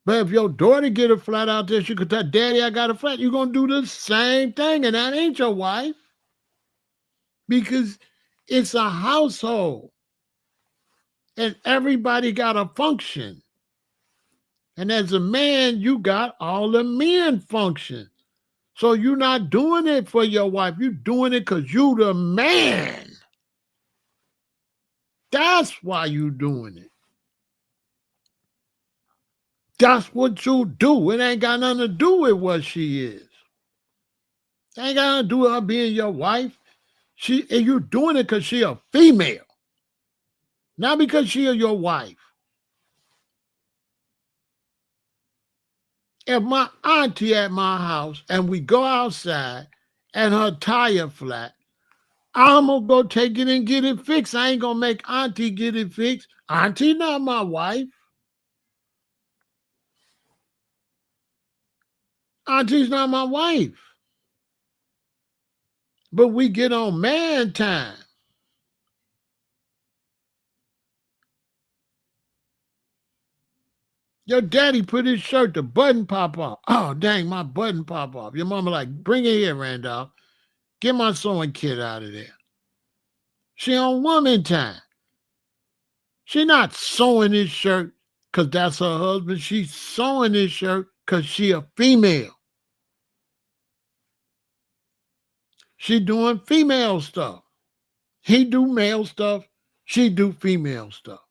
But if your daughter get a flat out there, she could tell, Daddy, I got a flat. You're going to do the same thing, and that ain't your wife. Because it's a household. And everybody got a function. And as a man, you got all the men function. So you're not doing it for your wife. You're doing it because you the man. That's why you doing it. That's what you do. It ain't got nothing to do with what she is. It ain't got nothing to do with her being your wife. And you're doing it because she a female. Not because she is your wife. If my auntie at my house and we go outside and her tire flat, I'm going to go take it and get it fixed. I ain't going to make auntie get it fixed. Auntie not my wife. Auntie's not my wife. But we get on man time. Your daddy put his shirt, the button pop off. Oh, dang, my button pop off. Your mama like, bring it here, Randolph. Get my sewing kit out of there. She on woman time. She not sewing his shirt because that's her husband. She's sewing his shirt because she a female. She doing female stuff. He do male stuff. She do female stuff.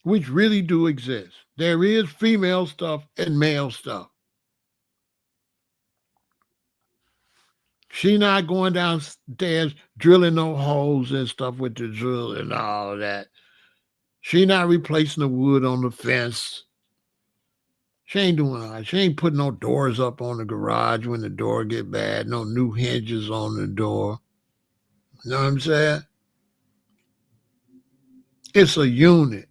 Which really do exist. There is female stuff and male stuff. She not going downstairs drilling no holes and stuff with the drill and all that. She not replacing the wood on the fence. She ain't doing that. She ain't putting no doors up on the garage when the door get bad. No new hinges on the door. You know what I'm saying? It's a unit.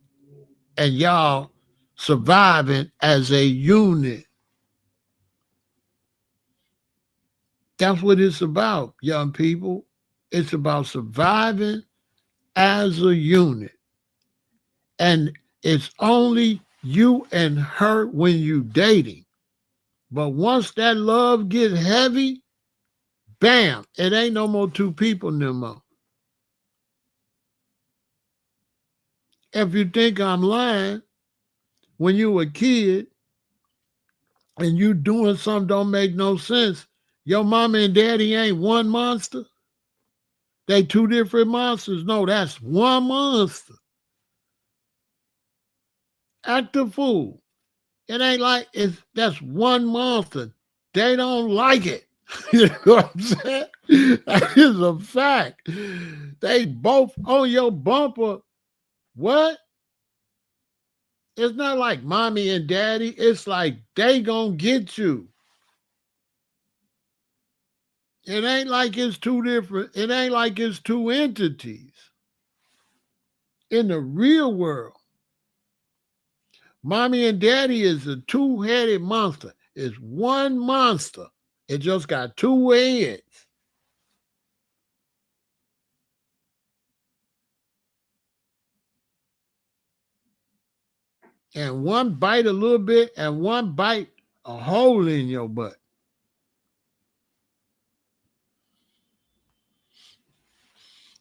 And y'all surviving as a unit. That's what it's about, young people. It's about surviving as a unit. And it's only you and her when you dating. But once that love gets heavy, bam, it ain't no more two people no more. If you think I'm lying, when you were a kid and you doing something don't make no sense, your mama and daddy ain't one monster. They two different monsters. No, that's one monster. Act a fool. It ain't like that's one monster. They don't like it. You know what I'm saying? That is a fact. They both on your bumper. What? It's not like mommy and daddy. It's like they gonna get you. It ain't like it's two different. It ain't like it's two entities. In the real world, mommy and daddy is a two-headed monster. It's one monster. It just got two heads. And one bite a little bit and one bite a hole in your butt.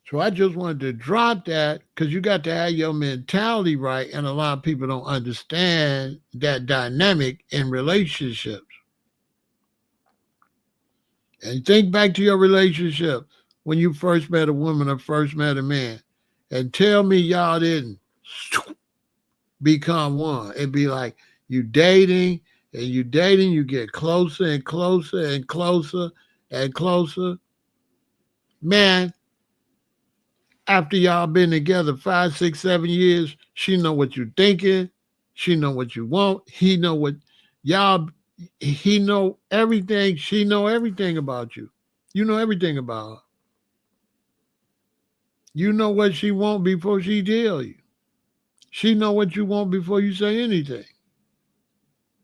So I just wanted to drop that because you got to have your mentality right. And a lot of people don't understand that dynamic in relationships. And think back to your relationship when you first met a woman or first met a man. And tell me y'all didn't become one. It'd be like you dating, you get closer and closer and closer and closer. Man, after y'all been together 5, 6, 7 years, she know what you're thinking. She know what you want. He know what y'all. He know everything. She know everything about you. You know everything about her. You know what she want before she tell you. She know what you want before you say anything.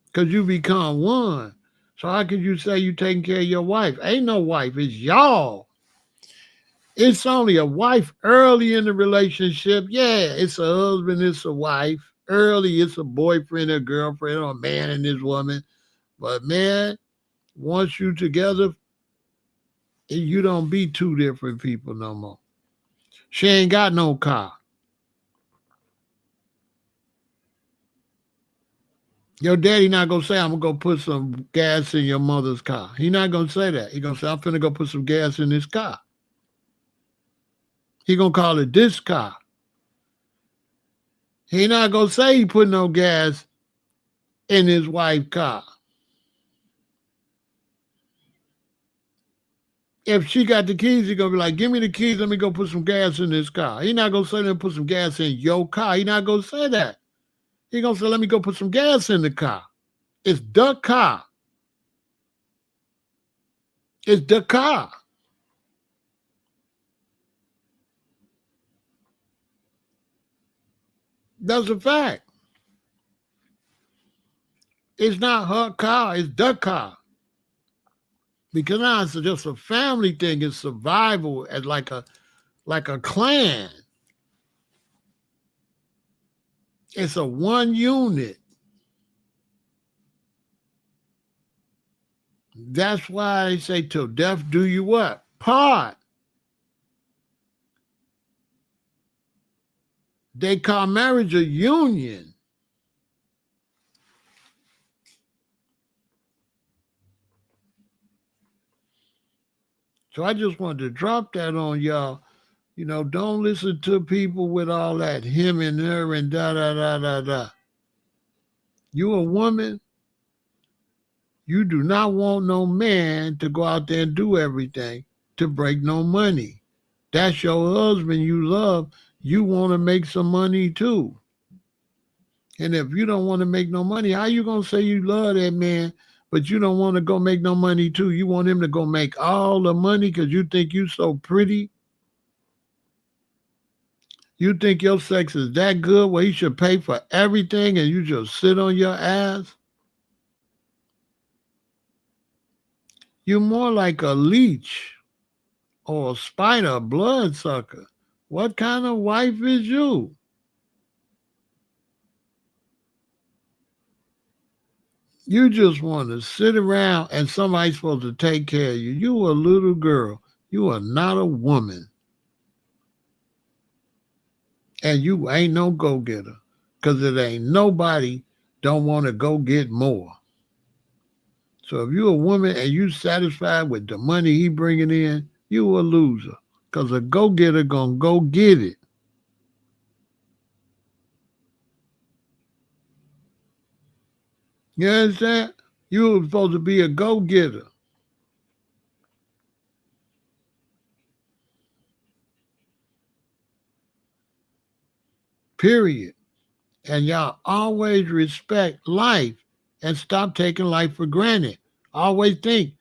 Because you become one. So how could you say you taking care of your wife? Ain't no wife. It's y'all. It's only a wife early in the relationship. Yeah, it's a husband, it's a wife. Early, it's a boyfriend or girlfriend or a man and his woman. But man, once you together, you don't be two different people no more. She ain't got no car. Your daddy not gonna say, I'm gonna go put some gas in your mother's car. He not gonna say that. He gonna say, I'm finna go put some gas in this car. He gonna call it this car. He not gonna say he put no gas in his wife's car. If she got the keys, he gonna be like, give me the keys, let me go put some gas in this car. He not gonna say, let me put some gas in your car. He not gonna say that. He gonna say, let me go put some gas in the car. It's the car. It's the car. That's a fact. It's not her car, it's the car. Because now it's just a family thing, it's survival as like a clan. It's a one unit. That's why they say till death do you what? Part. They call marriage a union. So I just wanted to drop that on y'all. You know, don't listen to people with all that him and her and da da da da da. You a woman, you do not want no man to go out there and do everything to break no money. That's your husband you love. You want to make some money too. And if you don't want to make no money, how you going to say you love that man, but you don't want to go make no money too? You want him to go make all the money because you think you so pretty? You think your sex is that good where he should pay for everything and you just sit on your ass? You're more like a leech or a spider, a bloodsucker. What kind of wife is you? You just want to sit around and somebody's supposed to take care of you. You a little girl. You are not a woman. And you ain't no go-getter. Because it ain't nobody don't want to go get more. So if you're a woman and you satisfied with the money he bringing in, you a loser. Because a go-getter going to go get it. You understand? You were supposed to be a go-getter. Period. And y'all always respect life and stop taking life for granted. Always think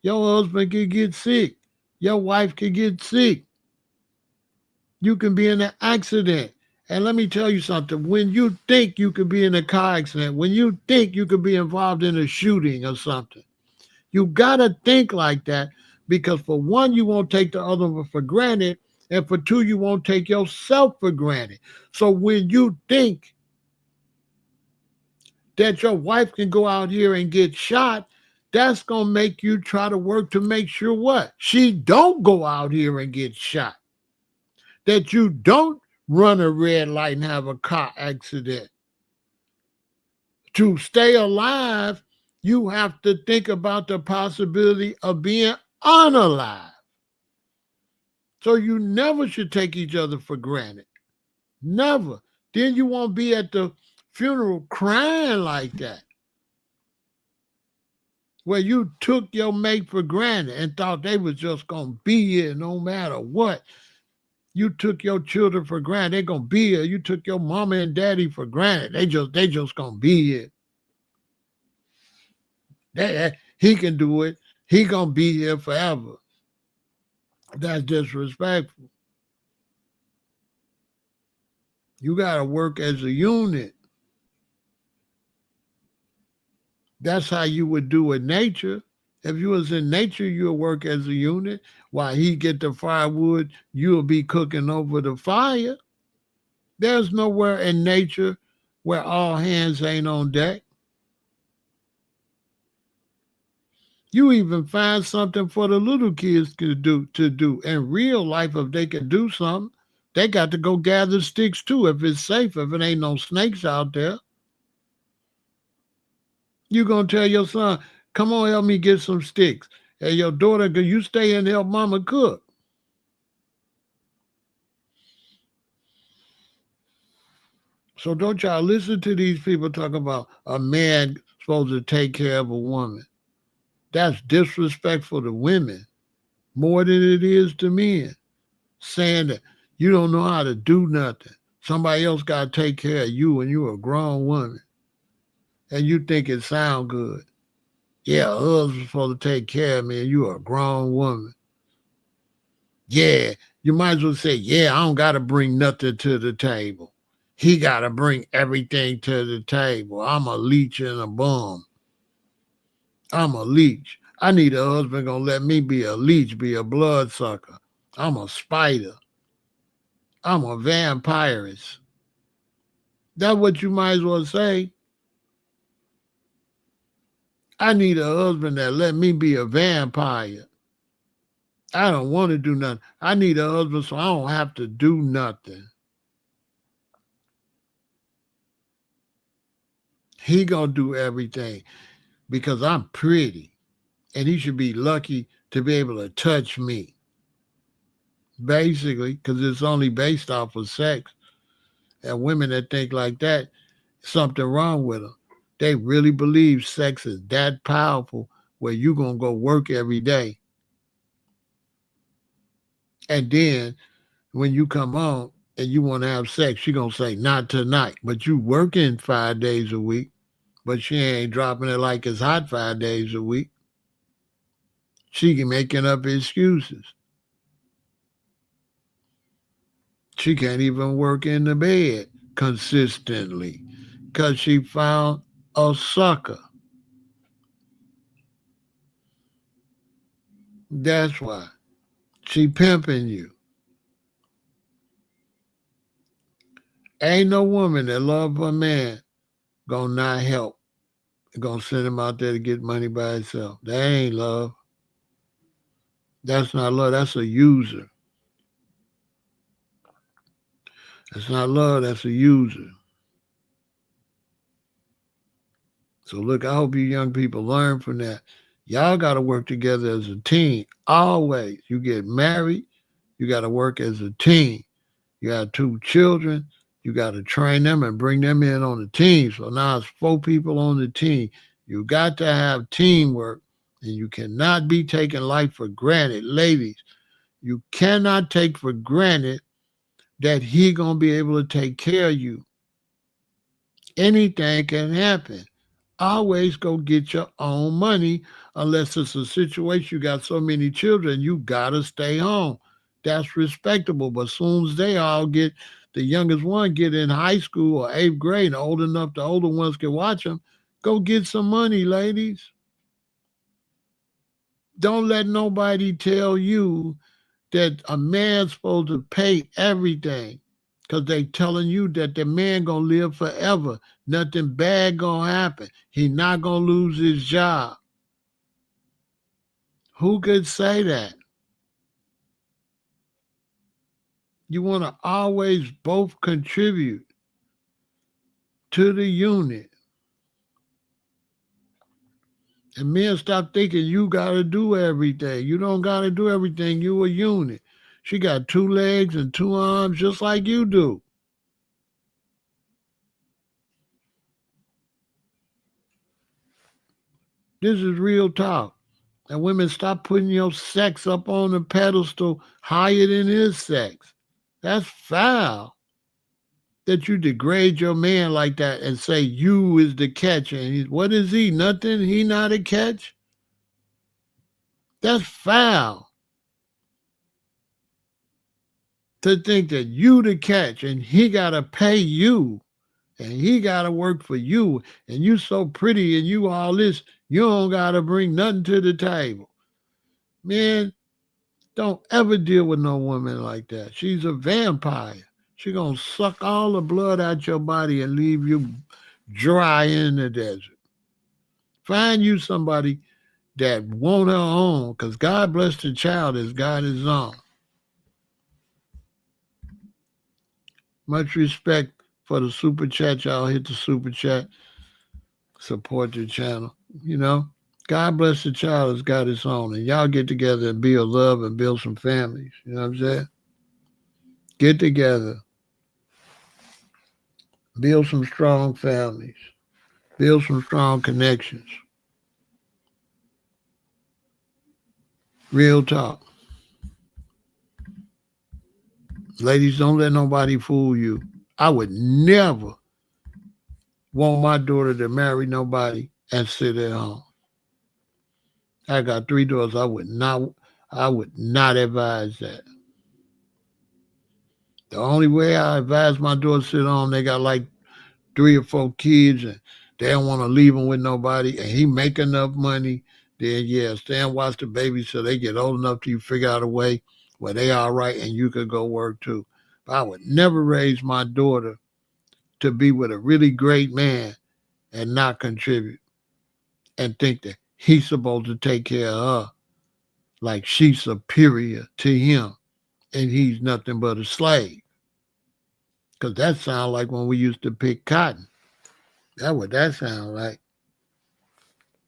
your husband could get sick. Your wife could get sick. You can be in an accident. And let me tell you something. When you think you could be in a car accident, when you think you could be involved in a shooting or something, You got to think like that because for one, you won't take the other one for granted. And for two, you won't take yourself for granted. So when you think that your wife can go out here and get shot, that's going to make you try to work to make sure what? She don't go out here and get shot. That you don't run a red light and have a car accident. To stay alive, you have to think about the possibility of being unalive. So you never should take each other for granted. Never. Then you won't be at the funeral crying like that. Where you took your mate for granted and thought they was just going to be here no matter what. You took your children for granted. They're going to be here. You took your mama and daddy for granted. They just going to be here. He can do it. He going to be here forever. That's disrespectful. You got to work as a unit. That's how you would do in nature. If you was in nature, you'll work as a unit. While he get the firewood, you'll be cooking over the fire. There's nowhere in nature where all hands ain't on deck. You even find something for the little kids to do. In real life, if they can do something, they got to go gather sticks too, if it's safe, if it ain't no snakes out there. You gonna tell your son, come on, help me get some sticks. And your daughter, you stay and help mama cook. So don't y'all listen to these people talk about a man supposed to take care of a woman. That's disrespectful to women more than it is to men. Saying that you don't know how to do nothing. Somebody else got to take care of you when you're a grown woman. And you think it sound good. Yeah, a husband's supposed to take care of me and you're a grown woman. Yeah, you might as well say, yeah, I don't got to bring nothing to the table. He got to bring everything to the table. I'm a leech and a bum. I'm a leech. I need a husband gonna let me be a leech, be a bloodsucker. I'm a spider. I'm a vampirist. That's what you might as well say. I need a husband that let me be a vampire. I don't want to do nothing. I need a husband so I don't have to do nothing. He gonna do everything because I'm pretty. And he should be lucky to be able to touch me. Basically, because it's only based off of sex. And women that think like that, something wrong with them. They really believe sex is that powerful where you're going to go work every day. And then when you come home and you want to have sex, she's going to say, not tonight. But you working 5 days a week, but she ain't dropping it like it's hot 5 days a week. She making up excuses. She can't even work in the bed consistently because she found a sucker. That's why. She pimping you. Ain't no woman that love her man gonna not help. Gonna send him out there to get money by himself. That ain't love. That's not love. That's a user. That's not love. That's a user. So look, I hope you young people learn from that. Y'all got to work together as a team. Always. You get married, you got to work as a team. You got 2 children, you got to train them and bring them in on the team. So now it's 4 people on the team. You got to have teamwork, and you cannot be taking life for granted. Ladies, you cannot take for granted that he going to be able to take care of you. Anything can happen. Always go get your own money unless it's a situation you got so many children, you got to stay home. That's respectable. But as soon as they all get, the youngest one get in high school or 8th grade, old enough the older ones can watch them, go get some money, ladies. Don't let nobody tell you that a man's supposed to pay everything because they telling you that the man gonna live forever. Nothing bad gonna happen. He not gonna lose his job. Who could say that? You want to always both contribute to the unit. And men, stop thinking you got to do everything. You don't got to do everything. You a unit. She got 2 legs and 2 arms just like you do. This is real talk. And women, stop putting your sex up on a pedestal higher than his sex. That's foul. That you degrade your man like that and say you is the catch. And what is he? Nothing? He not a catch? That's foul. To think that you the catch and he got to pay you and he got to work for you and you so pretty and you all this, you don't got to bring nothing to the table. Man, don't ever deal with no woman like that. She's a vampire. She gonna suck all the blood out your body and leave you dry in the desert. Find you somebody that want her own, because God bless the child as God is on. Much respect for the super chat. Y'all hit the super chat. Support the channel. You know, God bless the child as God is on. And y'all get together and build love and build some families. You know what I'm saying? Get together. Build some strong families. Build some strong connections. Real talk. Ladies, don't let nobody fool you. I would never want my daughter to marry nobody and sit at home. I got 3 daughters. I would not advise that. The only way I advise my daughter to sit home, they got like 3 or 4 kids and they don't want to leave them with nobody and he make enough money, then yeah, stay and watch the baby so they get old enough to figure out a way where they all right and you could go work too. But I would never raise my daughter to be with a really great man and not contribute and think that he's supposed to take care of her like she's superior to him and he's nothing but a slave. Because that sounds like when we used to pick cotton. That's what that sounds like.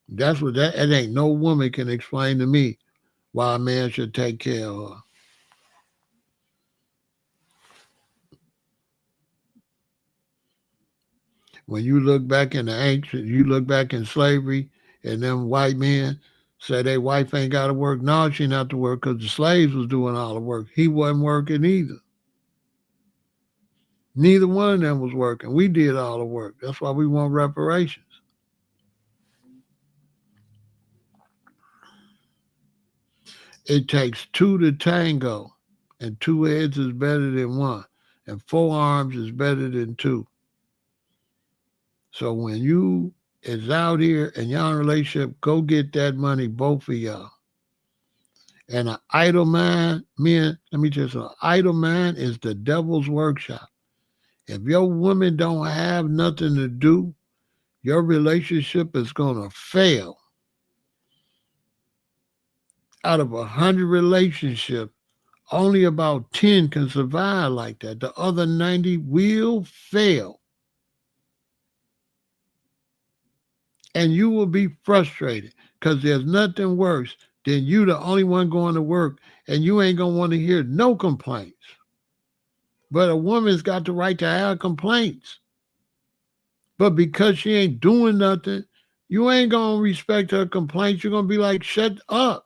That's what that, it ain't no woman can explain to me why a man should take care of her. When you look back in the ancient, you look back in slavery and them white men say their wife ain't got to work. No, she not to work because the slaves was doing all the work. He wasn't working either. Neither one of them was working. We did all the work. That's why we want reparations. It takes 2 to tango, and 2 heads is better than 1, and 4 arms is better than 2. So when you is out here and y'all in a relationship, go get that money, both of y'all. And an idle mind, men, let me tell you something, idle mind is the devil's workshop. If your woman don't have nothing to do, your relationship is going to fail. Out of 100 relationships, only about 10 can survive like that. The other 90 will fail. And you will be frustrated because there's nothing worse than you the only one going to work and you ain't going to want to hear no complaints. But a woman's got the right to have complaints. But because she ain't doing nothing, you ain't going to respect her complaints. You're going to be like, shut up.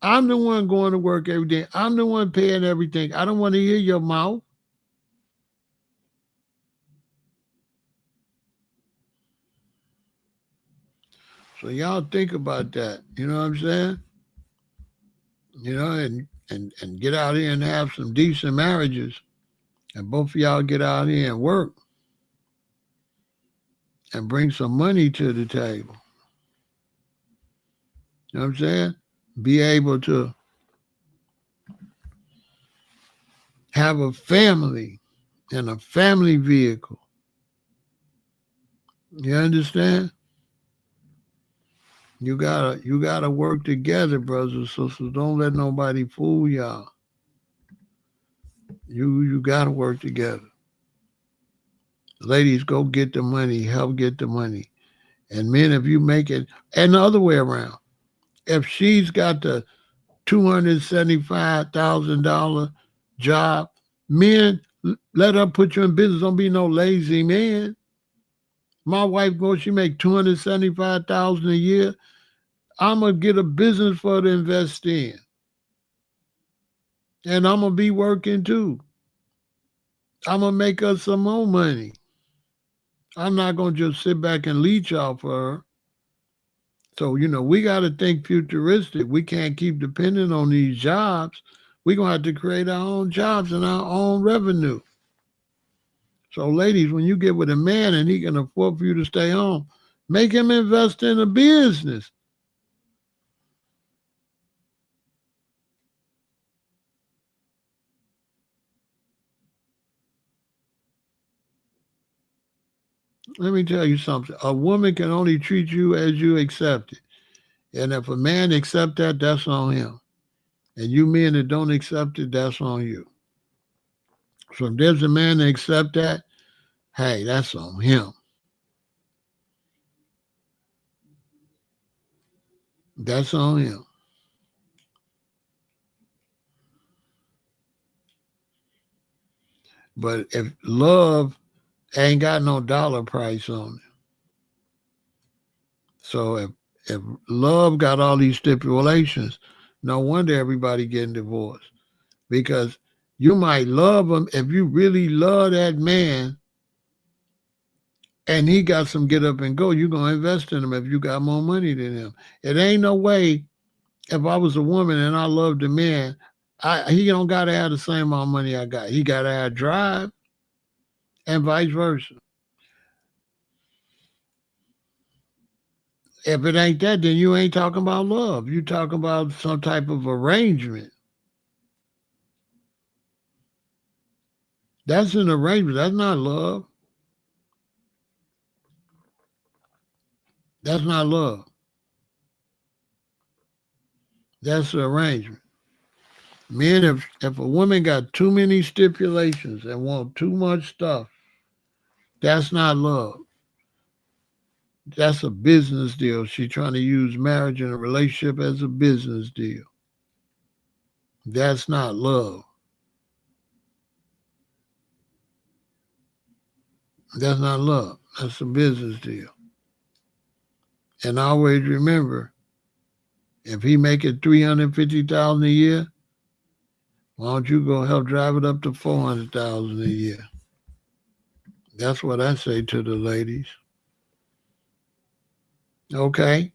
I'm the one going to work every day. I'm the one paying everything. I don't want to hear your mouth. So y'all think about that. You know what I'm saying? You know, and get out here and have some decent marriages. And both of y'all get out here and work and bring some money to the table. You know what I'm saying? Be able to have a family and a family vehicle. You understand? You gotta work together, brothers and sisters. Don't let nobody fool y'all. You gotta work together. Ladies, go get the money, help get the money. And men, if you make it, and the other way around, if she's got the $275,000 job, men, let her put you in business. Don't be no lazy man. My wife goes, she make $275,000 a year. I'm gonna get a business for her to invest in, and I'm gonna be working too. I'm gonna make us some more money. I'm not gonna just sit back and leech off for her. So, we got to think futuristic. We can't keep depending on these jobs. We're going to have to create our own jobs and our own revenue. So, ladies, when you get with a man and he can afford for you to stay home, make him invest in a business. Let me tell you something. A woman can only treat you as you accept it. And if a man accept that, that's on him. And you men that don't accept it, that's on you. So if there's a man that accept that, hey, that's on him. That's on him. But if love ain't got no dollar price on it. So if love got all these stipulations, no wonder everybody getting divorced. Because you might love him if you really love that man and he got some get up and go, you're going to invest in him if you got more money than him. It ain't no way if I was a woman and I loved a man, he don't got to have the same amount of money I got. He got to have drive and vice versa. If it ain't that, then you ain't talking about love. You talking about some type of arrangement. That's an arrangement. That's not love. That's not love. That's an arrangement. Men, if a woman got too many stipulations and want too much stuff, that's not love. That's a business deal. She's trying to use marriage and a relationship as a business deal. That's not love. That's not love. That's a business deal. And always remember, if he making $350,000 a year, why don't you go help drive it up to $400,000 a year? That's what I say to the ladies. Okay,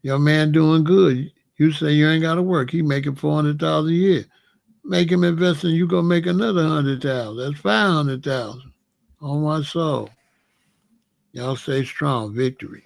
your man doing good. You say you ain't got to work. He making $400,000 a year. Make him invest in you. Go make another $100,000. That's $500,000 on my soul. Y'all stay strong. Victory.